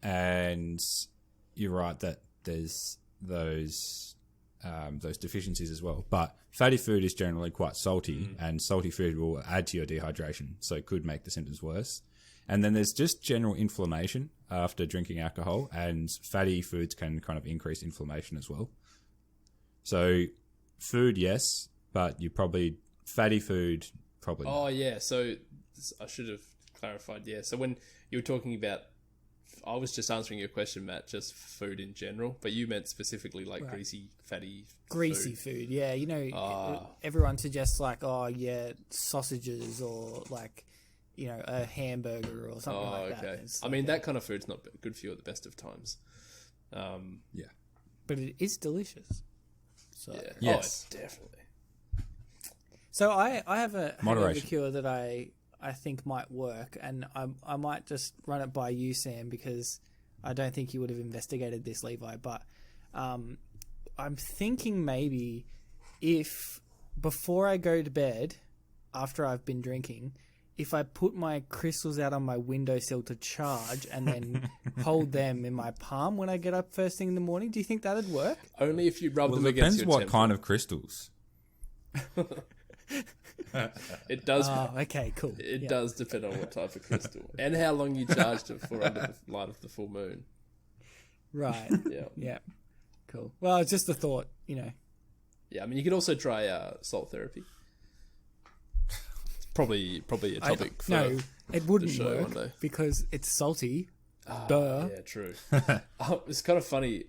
And you're right that there's those deficiencies as well. But fatty food is generally quite salty, and salty food will add to your dehydration, so it could make the symptoms worse. And then there's just general inflammation after drinking alcohol, and fatty foods can kind of increase inflammation as well. So food, yes, but fatty food, probably not. Oh, yeah. So I should have clarified. Yeah. So when you were talking about, I was just answering your question, Matt, just food in general, but you meant specifically like greasy, fatty food. Yeah. You know, everyone suggests like, sausages or like, you know, a hamburger or something like that. I mean, that kind of food's not good for you at the best of times. Yeah. But it is delicious. So. Yeah. Yes. Oh, definitely. So I have a hangover Moderation. cure that I think might work, and I might just run it by you, Sam, because I don't think you would have investigated this, Levi. But I'm thinking maybe if before I go to bed, after I've been drinking, if I put my crystals out on my windowsill to charge and then hold them in my palm when I get up first thing in the morning, do you think that'd work? Only if you rub them it against depends your what kind of crystals. It does. Oh, okay, cool. It does depend on what type of crystal and how long you charged it for under the light of the full moon. Right. Yeah. Yeah. Cool. Well, it's just a thought, you know. Yeah, I mean, you could also try salt therapy. It's probably a topic for no, it wouldn't the show work one day. because it's salty. Duh. Yeah, true. It's kind of funny.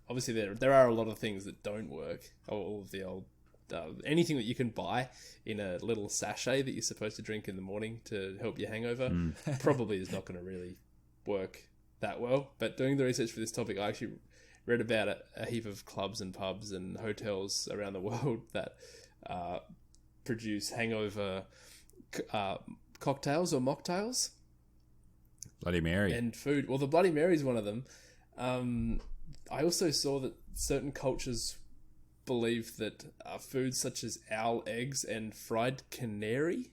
Obviously, there are a lot of things that don't work. All of the old anything that you can buy in a little sachet that you're supposed to drink in the morning to help your hangover probably is not going to really work that well. But doing the research for this topic, I actually read about a heap of clubs and pubs and hotels around the world that produce hangover cocktails or mocktails. Bloody Mary. And food. Well, the Bloody Mary is one of them. I also saw that certain cultures believe that foods such as owl eggs and fried canary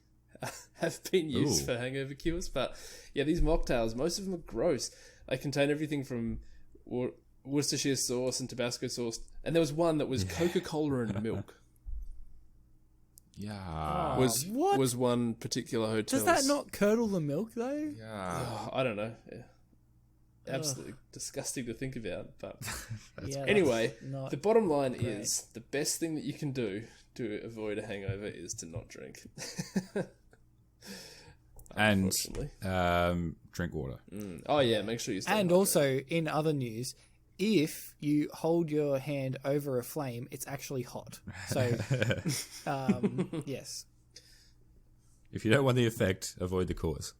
have been used for hangover cures. But yeah, these mocktails, most of them are gross. They contain everything from Worcestershire sauce and Tabasco sauce. And there was one that was Coca-Cola and milk. Yeah. Was one particular hotel. Does that not curdle the milk though? Yeah. I don't know. Yeah. Absolutely disgusting to think about. But Yeah, anyway, not the bottom line great. is the best thing that you can do to avoid a hangover is to not drink. And Unfortunately. drink water. Oh yeah, make sure you stay And hydrated. also, in other news, if you hold your hand over a flame, it's actually hot. So, yes. If you don't want the effect, avoid the cause.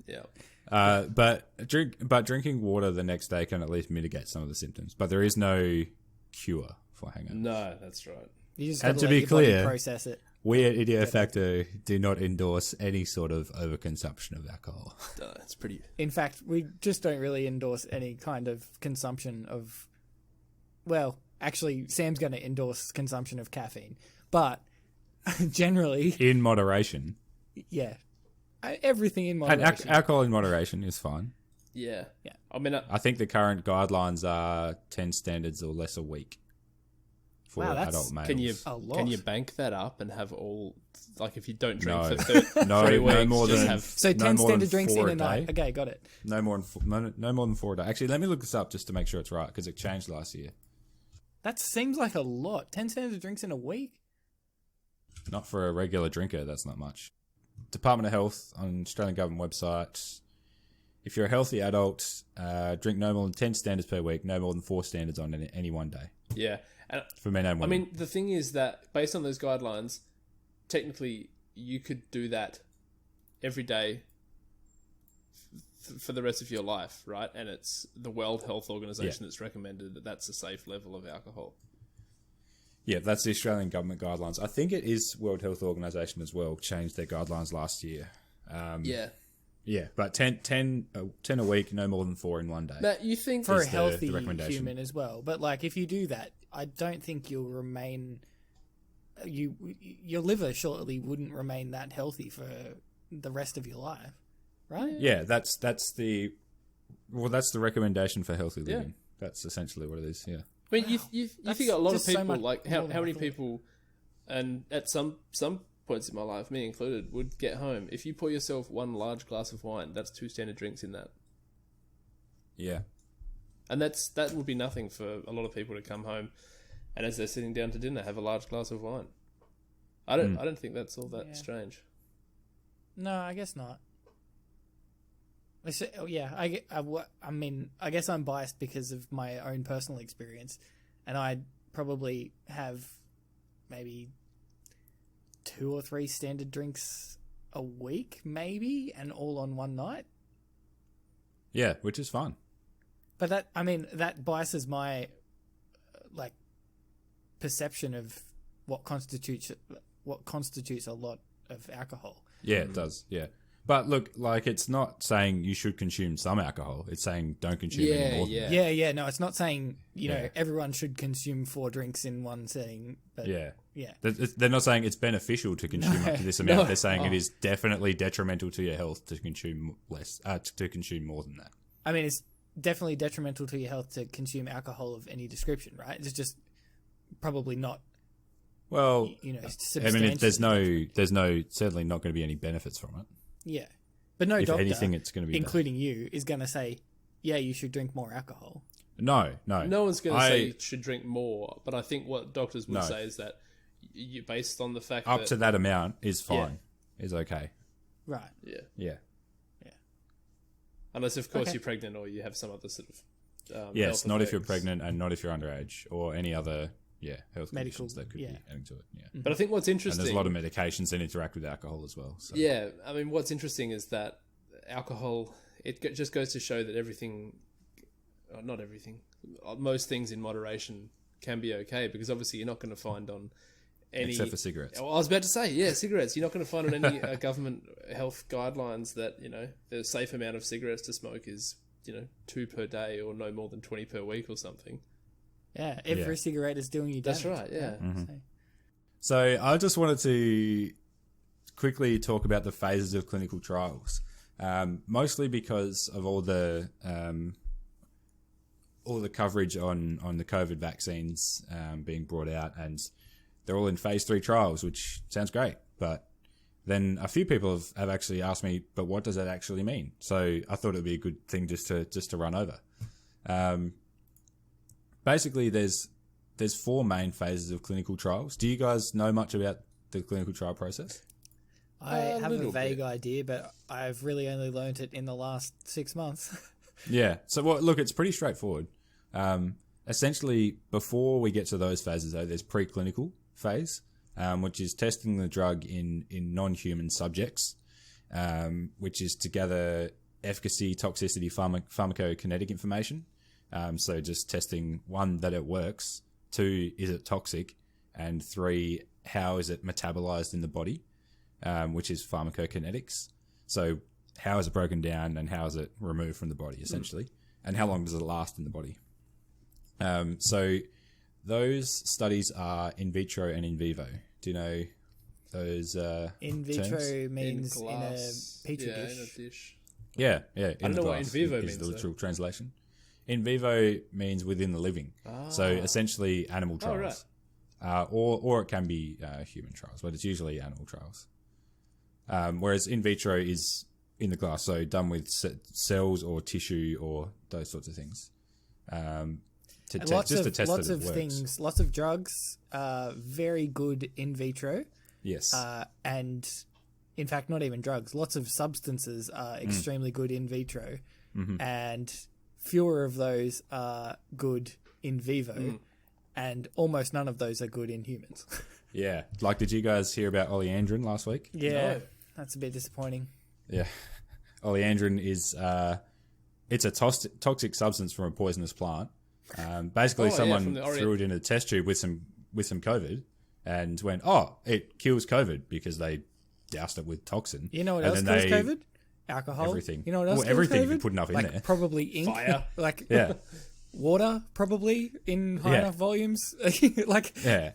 Yeah. But drinking water the next day can at least mitigate some of the symptoms. But there is no cure for hangovers. No, that's right. You just And got to let be your body clear, process it. We at Idiot Factor do not endorse any sort of overconsumption of alcohol. It's pretty. In fact, we just don't really endorse any kind of consumption of. Well, actually, Sam's going to endorse consumption of caffeine, but generally, In moderation. yeah, everything in And moderation. alcohol in moderation is fine. Yeah. Yeah. I mean, I think the current guidelines are 10 standards or less a week for Wow, that's- adult males. can you bank that up and have all, like, if you don't drink No. for 3 no weeks, more just than have so no 10 more than standard drinks 4 in a night. day. Okay, got it. No more than 4 a day. Actually, let me look this up just to make sure it's right because it changed last year. That seems like a lot. 10 standard drinks in a week? Not for a regular drinker, that's not much. Department of Health on Australian government website. If you're a healthy adult, drink no more than 10 standards per week, no more than 4 standards on any one day. Yeah. And For men and I women. mean, the thing is that based on those guidelines, technically you could do that every day for the rest of your life, right? And it's the World Health Organization that's recommended that that's a safe level of alcohol. Yeah, that's the Australian government guidelines. I think it is World Health Organization as well, changed their guidelines last year. Yeah. Yeah, but 10 a week, no more than 4 in one day. Matt, you think For a is the healthy recommendation. human as well. But, like, if you do that, I don't think you'll remain... Your liver shortly wouldn't remain that healthy for the rest of your life, right? Yeah, that's the recommendation for healthy living. That's essentially what it is. Yeah. I mean, you think a lot of just so people, much like more how than I many thought. people, and at some points in my life, me included, would get home. If you pour yourself one large glass of wine, that's 2 standard drinks in that. Yeah. And that would be nothing for a lot of people to come home, and as they're sitting down to dinner, have a large glass of wine. I don't think that's all that strange. No, I guess not. I mean, I guess I'm biased because of my own personal experience, and I probably have maybe 2 or 3 standard drinks a week, maybe, and all on one night. Yeah, which is fun. But that biases my perception of what constitutes a lot of alcohol. Yeah, it does. Yeah. But look, like, it's not saying you should consume some alcohol. It's saying don't consume any more. Yeah. No, it's not saying know everyone should consume 4 drinks in one setting. But Yeah. yeah. They're not saying it's beneficial to consume up to this amount. They're saying it is definitely detrimental to your health to consume to consume more than that. I mean, it's definitely detrimental to your health to consume alcohol of any description, right? It's just probably not. Well, I mean, there's certainly not going to be any benefits from it. Yeah, but no If doctor, anything, it's going to be including you, is going to say, "Yeah, you should drink more alcohol." No. No one's going to say you should drink more, but I think what doctors would say is that you, based on the fact up that to that amount is fine, is okay. Right. Yeah. Unless, of course, you're pregnant or you have some other sort of Yes, health not if you're effects. pregnant and not if you're underage or any other health Medical, conditions that could be adding to it. Yeah. But I think what's And interesting, there's a lot of medications that interact with alcohol as well. So. yeah, I mean, what's interesting is that alcohol, just goes to show that everything, not everything, most things in moderation can be okay, because obviously you're not going to find on any... Except for cigarettes. Well, I was about to say, cigarettes. You're not going to find on any government health guidelines that, the safe amount of cigarettes to smoke is, 2 per day or no more than 20 per week or something. Yeah, every cigarette is doing you damage. That's right, yeah. Mm-hmm. So I just wanted to quickly talk about the phases of clinical trials, mostly because of all the coverage on the COVID vaccines being brought out, and they're all in phase 3 trials, which sounds great. But then a few people have actually asked me, but what does that actually mean? So I thought it would be a good thing just to run over. Basically, there's 4 main phases of clinical trials. Do you guys know much about the clinical trial process? I have a little vague bit. idea, but I've really only learnt it in the last 6 months. Yeah. So, look, it's pretty straightforward. Essentially, before we get to those phases, though, there's preclinical phase, which is testing the drug in non-human subjects, which is to gather efficacy, toxicity, pharmacokinetic information. So just testing, one, that it works, 2, is it toxic? And 3, how is it metabolized in the body, which is pharmacokinetics. So how is it broken down and how is it removed from the body, essentially? And how long does it last in the body? So those studies are in vitro and in vivo. Do you know those in vitro terms? means in a petri dish. In a dish. Yeah. I don't know what in vivo is means. The literal translation. In vivo means within the living. So essentially animal trials. Right. Or it can be human trials, but it's usually animal trials. Whereas in vitro is in the glass, so done with cells or tissue or those sorts of things. To test lots that of it works. things, lots of drugs are very good in vitro. Yes. And in fact, not even drugs. Lots of substances are extremely good in vitro, and fewer of those are good in vivo, and almost none of those are good in humans. Yeah. Like, did you guys hear about oleandrin last week? Yeah, No. that's a bit disappointing. Yeah. Oleandrin is it's a toxic substance from a poisonous plant. Basically, someone threw it in a test tube with some COVID and went, "Oh, it kills COVID," because they doused it with toxin. You know what And else then kills COVID? Alcohol. Everything. You know what else kills everything COVID? if you put enough in like there. Probably ink. Fire. Like Yeah. water, probably in high enough volumes. Like Yeah.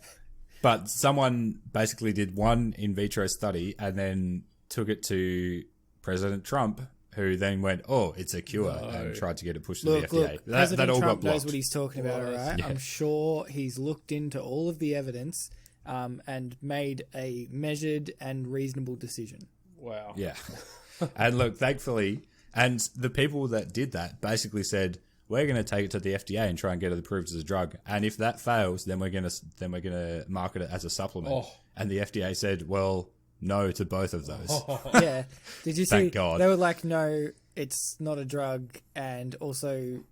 But someone basically did one in vitro study and then took it to President Trump, who then went, "Oh, it's a cure," and tried to get it pushed to the FDA. Look, President all Trump got blocked. knows what he's talking about, all right? Yeah. I'm sure he's looked into all of the evidence and made a measured and reasonable decision. Wow. Yeah. And look, thankfully, and the people that did that basically said, "We're going to take it to the FDA and try and get it approved as a drug. And if that fails, then we're going to market it as a supplement." Oh. And the FDA said, "Well, no to both of those." Yeah. Did you see? Thank God. They were like, "No, it's not a drug," and also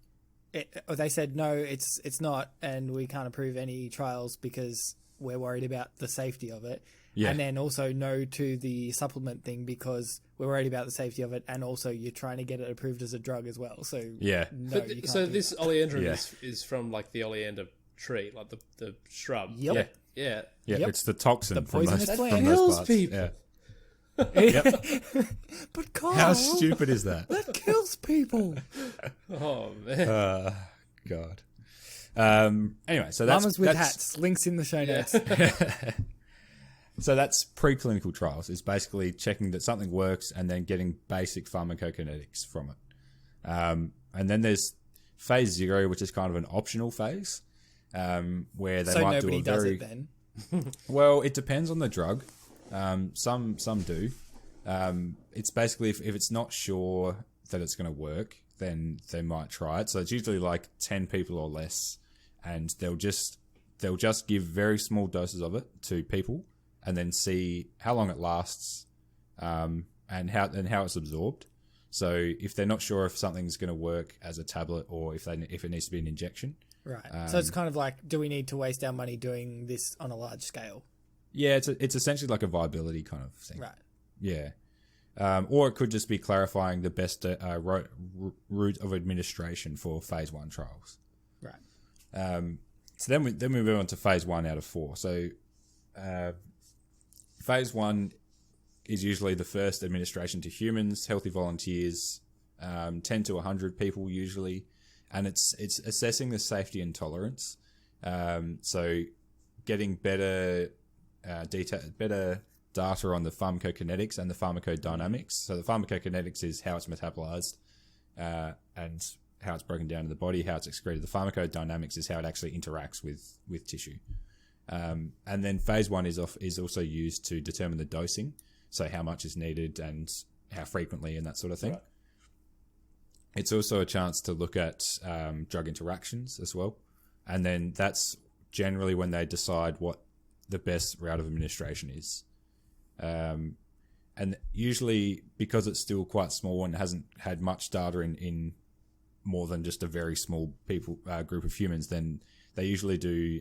they said, "No, it's not, and we can't approve any trials because we're worried about the safety of it." Yeah. And then also no to the supplement thing because we're worried about the safety of it, and also you're trying to get it approved as a drug as well. So Yeah. no, you can't So do this oleandrin Yeah. is from like the oleander tree, like the shrub. Yep. Yeah. Yeah. Yeah, Yep. it's the toxin The from poisonous those, plant. from Kills those parts. people. Yeah. But Carl, How stupid is that? that kills people. Oh man. God. Anyway, so that's Mamas with that's, hats. Links in the show notes. So that's preclinical trials. Is basically checking that something works and then getting basic pharmacokinetics from it. And then there's phase 0, which is kind of an optional phase, where they So might do nobody a does very it then. well. It depends on the drug. Some do. It's basically if it's not sure that it's going to work, then they might try it. So it's usually like 10 people or less, and they'll just give very small doses of it to people, and then see how long it lasts, and how it's absorbed. So if they're not sure if something's going to work as a tablet or if it needs to be an injection, Right. So it's kind of like, do we need to waste our money doing this on a large scale? yeah, it's essentially like a viability kind of thing. Right. Yeah. Or it could just be clarifying the best route of administration for phase 1 trials. Right. So then we move on to phase 1 out of 4. So phase 1 is usually the first administration to humans, healthy volunteers, 10 to 100 people usually, and it's assessing the safety and tolerance. So getting better data on the pharmacokinetics and the pharmacodynamics. So the pharmacokinetics is how it's metabolized and how it's broken down in the body, how it's excreted. The pharmacodynamics is how it actually interacts with tissue. And then phase 1 is also used to determine the dosing, so how much is needed and how frequently and that sort of thing. Right. It's also a chance to look at drug interactions as well. And then that's generally when they decide what the best route of administration is. And usually, because it's still quite small and hasn't had much data in more than just a very small group of humans, then they usually do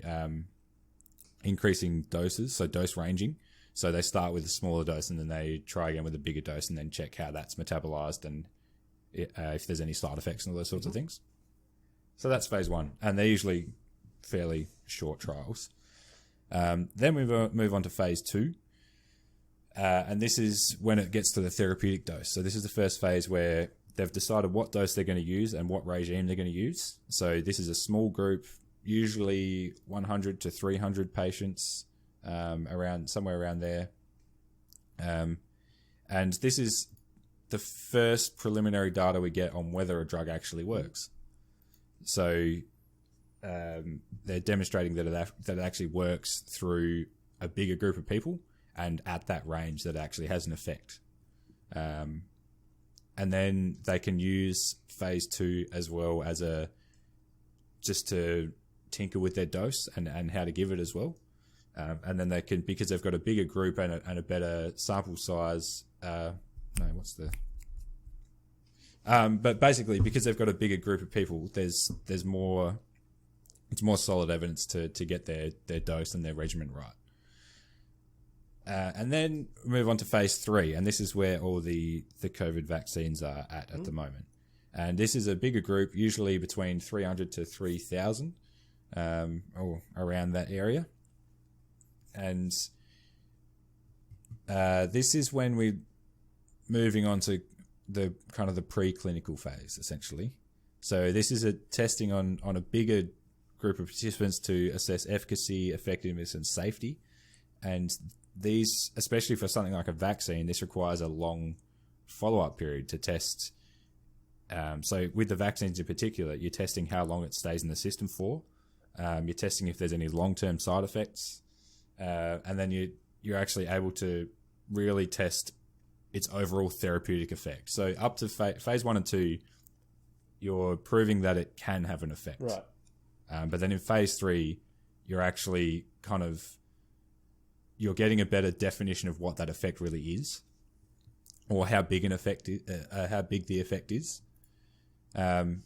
increasing doses, so dose ranging. So they start with a smaller dose and then they try again with a bigger dose and then check how that's metabolized and if there's any side effects and all those sorts of things. So that's phase 1. And they're usually fairly short trials. Then we move on to phase 2. And this is when it gets to the therapeutic dose. So this is the first phase where they've decided what dose they're going to use and what regime they're going to use. So this is a small group, usually 100 to 300 patients, somewhere around there. And this is the first preliminary data we get on whether a drug actually works. So they're demonstrating that it actually works through a bigger group of people and at that range that it actually has an effect. And then they can use phase 2 as well as just to tinker with their dose and how to give it as well. And then they can, because they've got a bigger group and a better sample size. But basically, because they've got a bigger group of people, there's more solid evidence to get their dose and their regimen right. And then we move on to phase 3, and this is where all the COVID vaccines are at the moment. And this is a bigger group, usually between 300 to 3,000, or around that area. And this is when we're moving on to the kind of the preclinical phase, essentially. So this is a testing on a bigger group of participants to assess efficacy, effectiveness, and safety. And these, especially for something like a vaccine, this requires a long follow-up period to test. So with the vaccines in particular, you're testing how long it stays in the system for. You're testing if there's any long-term side effects. And then you're actually able to really test its overall therapeutic effect. So up to phase 1 and 2, you're proving that it can have an effect. Right. But then in phase 3, you're actually you're getting a better definition of what that effect really is, or how big how big the effect is. And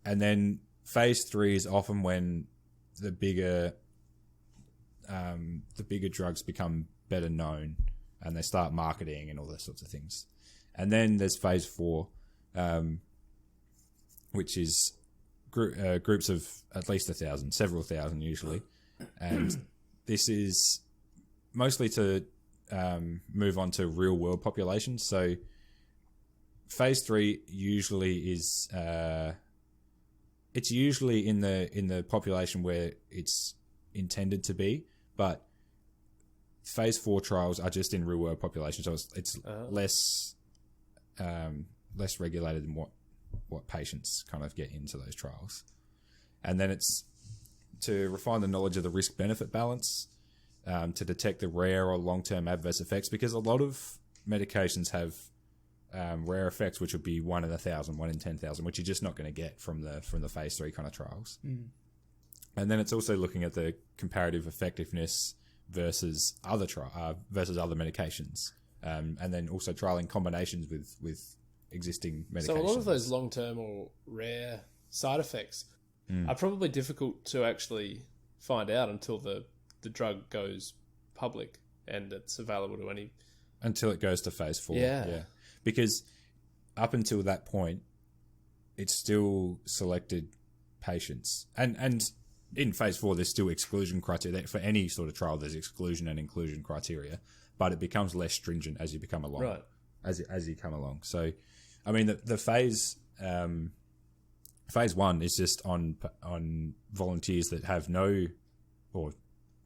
then phase 3 is often when the bigger drugs become better known and they start marketing and all those sorts of things. And then there's phase 4, which is groups of at least 1,000, several thousand usually. And this is mostly to move on to real world populations. So phase 3 usually is it's usually in the population where it's intended to be, but phase 4 trials are just in real world populations, so it's less regulated than what patients kind of get into those trials. And then it's to refine the knowledge of the risk benefit balance, to detect the rare or long-term adverse effects, because a lot of medications have rare effects, which would be 1 in 1,000, 1 in 10,000, which you're just not going to get from the phase 3 kind of trials. And then it's also looking at the comparative effectiveness versus other medications, and then also trialing combinations with existing medications. So a lot of those long-term or rare side effects are probably difficult to actually find out until the drug goes public and it's available to any... Until it goes to phase 4. Yeah. Because up until that point, it's still selected patients. And in phase 4, there's still exclusion criteria. For any sort of trial, there's exclusion and inclusion criteria, but it becomes less stringent as you become along. Right. As you come along. So, I mean, the phase 1 is just on volunteers that have no, or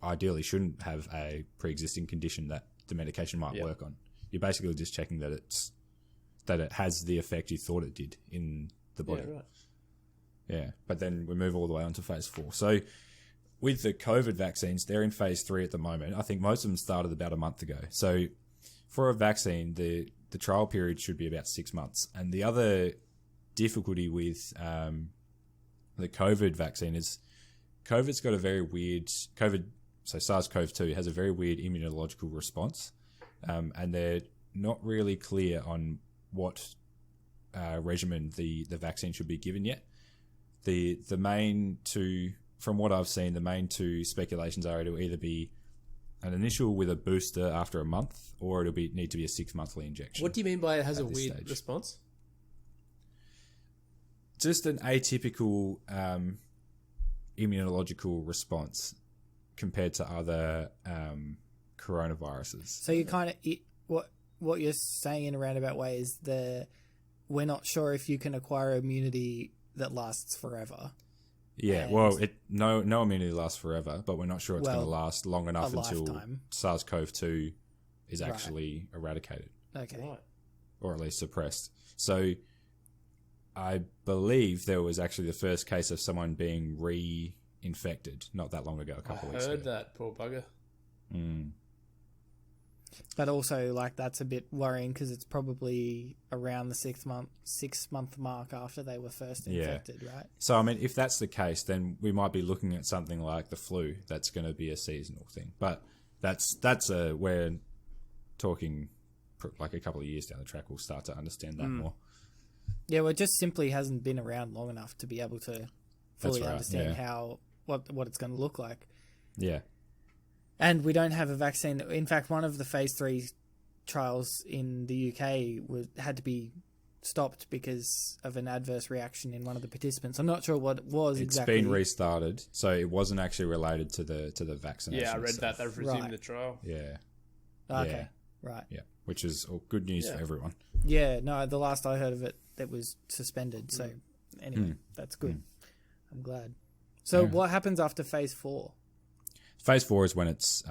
ideally shouldn't have, a pre-existing condition that the medication might work on. You're basically just checking that it has the effect you thought it did in the body. Yeah, right. Yeah, but then we move all the way on to phase 4. So with the COVID vaccines, they're in phase 3 at the moment. I think most of them started about a month ago. So for a vaccine, the trial period should be about 6 months. And the other difficulty with the COVID vaccine is COVID's got a very weird... So SARS-CoV-2 has a very weird immunological response. And they're not really clear on what regimen the vaccine should be given yet. The main two, from what I've seen, the main two speculations are it'll either be an initial with a booster after a month, or it'll need to be a 6-monthly injection. What do you mean by it has a weird immunological response compared to other coronaviruses. So you kind of what you're saying in a roundabout way is we're not sure if you can acquire immunity that lasts forever. Yeah, well, no immunity lasts forever, but we're not sure it's going to last long enough until lifetime. SARS-CoV-2 is actually eradicated. Okay. Right. Or at least suppressed. So I believe there was actually the first case of someone being reinfected not that long ago, a couple of weeks ago. I heard that, poor bugger. Mm. But also, like, that's a bit worrying because it's probably around the 6-month mark after they were first infected, right? So, I mean, if that's the case, then we might be looking at something like the flu that's going to be a seasonal thing. But we're talking like a couple of years down the track, we'll start to understand that more. Yeah, well, it just simply hasn't been around long enough to be able to fully understand what it's going to look like. Yeah. And we don't have a vaccine. In fact, one of the phase 3 trials in the UK had to be stopped because of an adverse reaction in one of the participants. I'm not sure what it was exactly. It's been restarted, so it wasn't actually related to the vaccination. Yeah, I read itself. that. They've resumed the trial. Yeah. Okay, right. Yeah, which is all good news for everyone. Yeah, no, the last I heard of it, it was suspended. So anyway, that's good. I'm glad. So what happens after phase 4? Phase 4 is when it's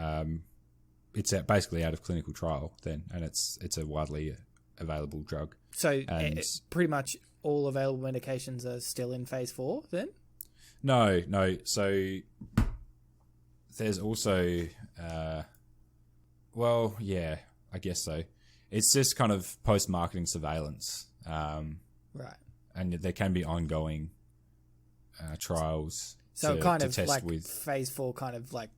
basically out of clinical trial then, and it's a widely available drug. So pretty much all available medications are still in phase 4 then? No. So there's also, I guess so. It's just kind of post-marketing surveillance. Right. And there can be ongoing trials. So to, kind to of test like with. phase 4 kind of like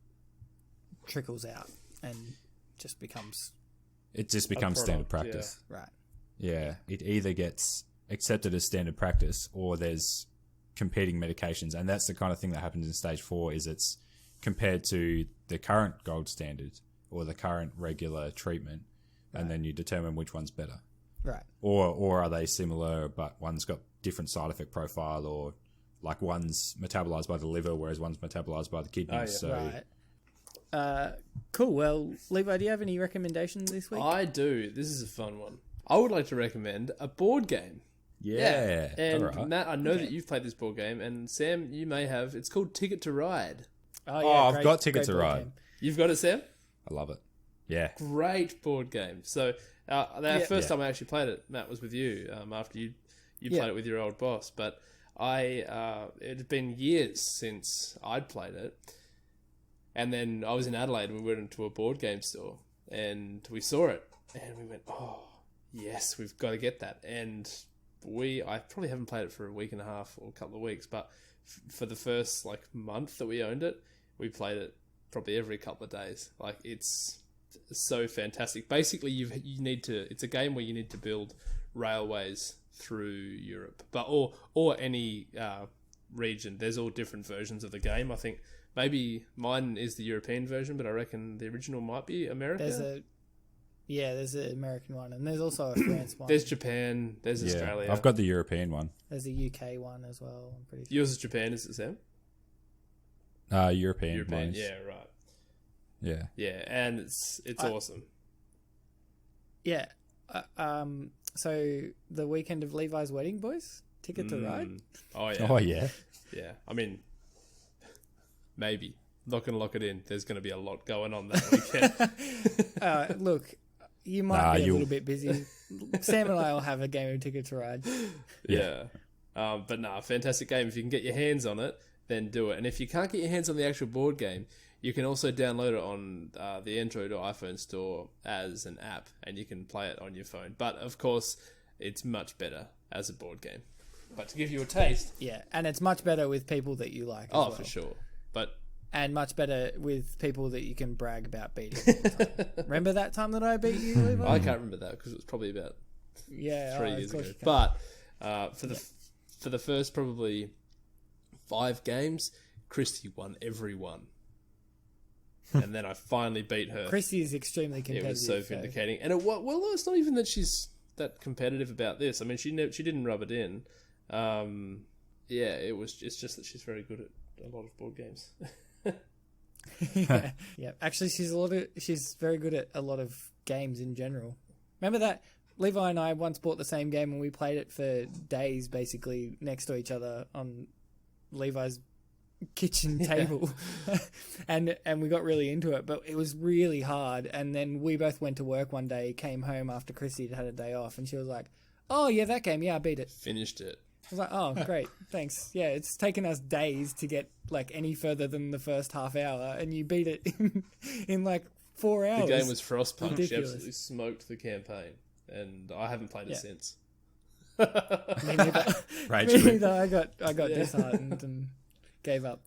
trickles out and just becomes... It just becomes standard practice. Yeah. Right. Yeah. It either gets accepted as standard practice or there's competing medications. And that's the kind of thing that happens in stage 4 is it's compared to the current gold standard or the current regular treatment. Right. And then you determine which one's better. Right. Or are they similar, but one's got different side effect profile or like one's metabolized by the liver, whereas one's metabolized by the kidneys. Oh, yeah. Right. Cool. Well, Levi, do you have any recommendations this week? I do. This is a fun one. I would like to recommend a board game. Yeah. And all right. Matt, I know that you've played this board game, and Sam, you may have. It's called Ticket to Ride. Oh, yeah. I've got Ticket to Ride. Game. You've got it, Sam? I love it. Yeah. Great board game. So, the first time I actually played it, Matt, was with you after you played it with your old boss. But it had been years since I'd played it. And then I was in Adelaide and we went into a board game store and we saw it and we went, oh, yes, we've got to get that. And I probably haven't played it for a week and a half or a couple of weeks, but for the first month that we owned it, we played it probably every couple of days. It's so fantastic. Basically, it's a game where you need to build railways through Europe, but or any region. There's all different versions of the game. I think maybe mine is the European version, but I reckon the original might be America. There's an American one, and there's also a France one. There's Japan. There's Australia. I've got the European one. There's a UK one as well. I'm pretty sure. Yours is Japan, is it, Sam? European. Yeah, right. Yeah. Yeah, and it's awesome. Yeah. So the weekend of Levi's wedding, boys? Ticket to Ride? Oh, yeah. Oh, yeah. Yeah. I mean, maybe. Not going to lock it in. There's going to be a lot going on that weekend. Look, you might be a little bit busy. Sam and I will have a game of Ticket to Ride. Yeah. But fantastic game. If you can get your hands on it, then do it. And if you can't get your hands on the actual board game, you can also download it on the Android or iPhone store as an app, and you can play it on your phone. But, of course, it's much better as a board game. But to give you a taste... Yeah, and it's much better with people that you like as well. For sure. And much better with people that you can brag about beating all the time. Remember that time that I beat you, Levi? I can't remember that because it was probably about 3 years ago. But for the first probably 5 games, Christy won every one. And then I finally beat her. Christy is extremely competitive. It was so vindicating. And it's not even that she's that competitive about this. I mean, she didn't rub it in. It's just that she's very good at a lot of board games. Yeah. Actually, she's very good at a lot of games in general. Remember that Levi and I once bought the same game and we played it for days, basically next to each other on Levi's kitchen table, and we got really into it. But it was really hard. And then we both went to work one day, came home after Chrissy had a day off, and she was like, "Oh yeah, that game, yeah, I beat it." Finished it. I was like, "Oh great, thanks." Yeah, it's taken us days to get like any further than the first half hour, and you beat it in like 4 hours. The game was Frostpunk. She Ridiculous. absolutely smoked the campaign, and I haven't played it since. Me neither. Me neither. I got disheartened and gave up.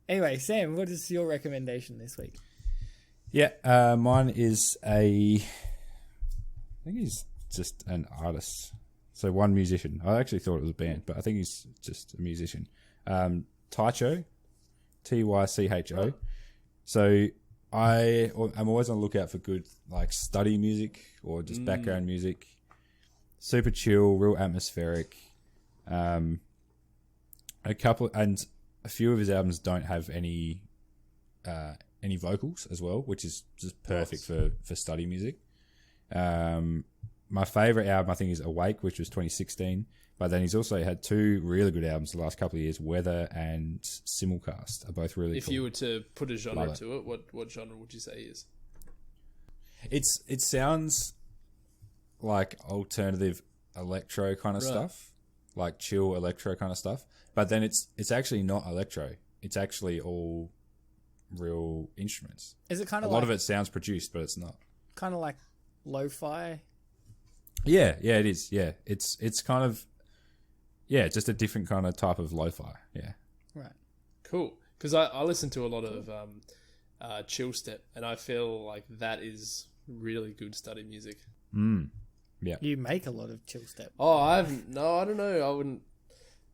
Anyway, Sam, what is your recommendation this week? Yeah, mine is I think he's just an artist. So one musician. I actually thought it was a band, but I think he's just a musician. Tycho, Tycho. So I'm always on the lookout for good like study music or just background music. Super chill, real atmospheric. A few of his albums don't have any vocals as well, which is just perfect for study music. My favorite album, I think, is Awake, which was 2016. But then he's also had 2 really good albums the last couple of years. Weather and Simulcast are both really cool. If you were to put a genre to it, what genre would you say is? It sounds like alternative electro kind of stuff, like chill electro kind of stuff. But then it's actually not electro. It's actually all real instruments. Is it kind of a lot of it sounds produced, but it's not. Kind of like lo-fi? Yeah, it is. Yeah, it's kind of just a different kind of type of lo-fi. Yeah, right. Cool. Because I listen to a lot of chill step, and I feel like that is really good study music. Yeah. You make a lot of chill step. Oh, I don't know.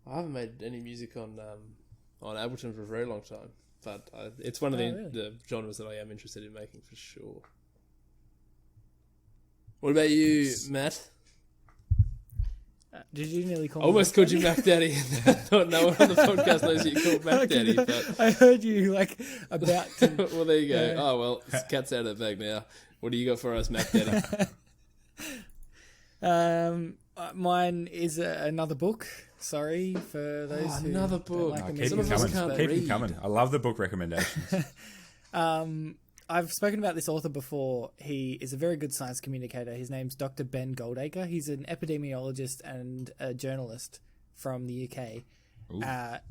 I haven't made any music on Ableton for a very long time, but it's one of the genres that I am interested in making for sure. What about you, Matt? Did you nearly call me? I almost called you Mac Daddy. I thought no one on the podcast knows you called Mac Daddy. But I heard you about to. Well, there you go. Oh well, the cat's out of the bag now. What do you got for us, Mac Daddy? Mine is another book. Sorry for those who another book. Like keep them coming. I love the book recommendations. I've spoken about this author before. He is a very good science communicator. His name's Dr. Ben Goldacre. He's an epidemiologist and a journalist from the UK.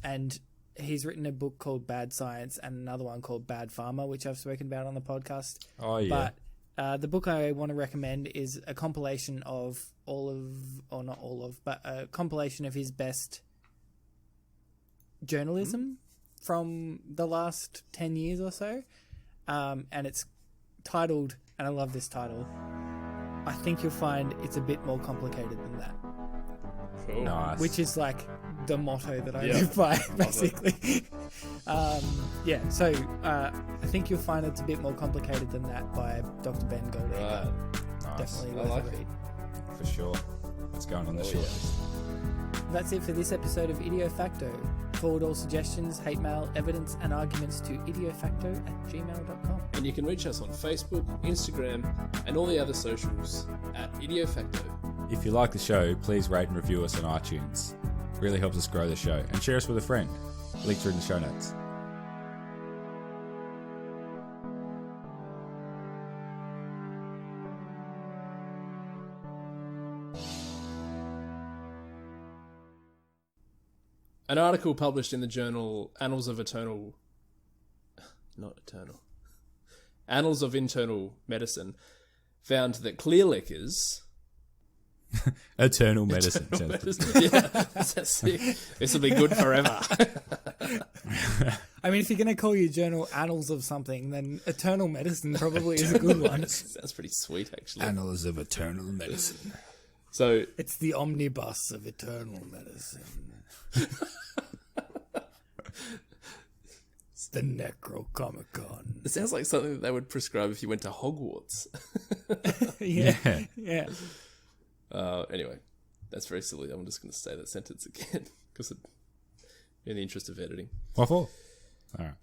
And he's written a book called Bad Science and another one called Bad Pharma, which I've spoken about on the podcast. Oh, yeah. But the book I want to recommend is a compilation of a compilation of his best journalism from the last 10 years or so. And it's titled, and I love this title, I think you'll find it's a bit more complicated than that. Cool. Nice. Which is like the motto that I live by, basically. So I think you'll find it's a bit more complicated than that by Dr. Ben Goldacre. Right. Nice. Definitely worth a read. For sure. That's going on the short list. That's it for this episode of Idio Facto. Forward all suggestions, hate mail, evidence, and arguments to idiofacto@gmail.com. And you can reach us on Facebook, Instagram, and all the other socials at Idio Facto. If you like the show, please rate and review us on iTunes. It really helps us grow the show. And share us with a friend. Links are in the show notes. An article published in the journal Annals of Internal Medicine found that clear liquors... Eternal medicine. Yeah, that's sick. This will be good forever. I mean, if you're going to call your journal Annals of something, then Eternal Medicine probably is a good one. Sounds pretty sweet, actually. Annals of Eternal Medicine. So it's the omnibus of Eternal Medicine. It's the Necrocomicon. It sounds like something that they would prescribe if you went to Hogwarts. Yeah. Anyway, that's very silly. I'm just going to say that sentence again because in the interest of editing. What for? All right.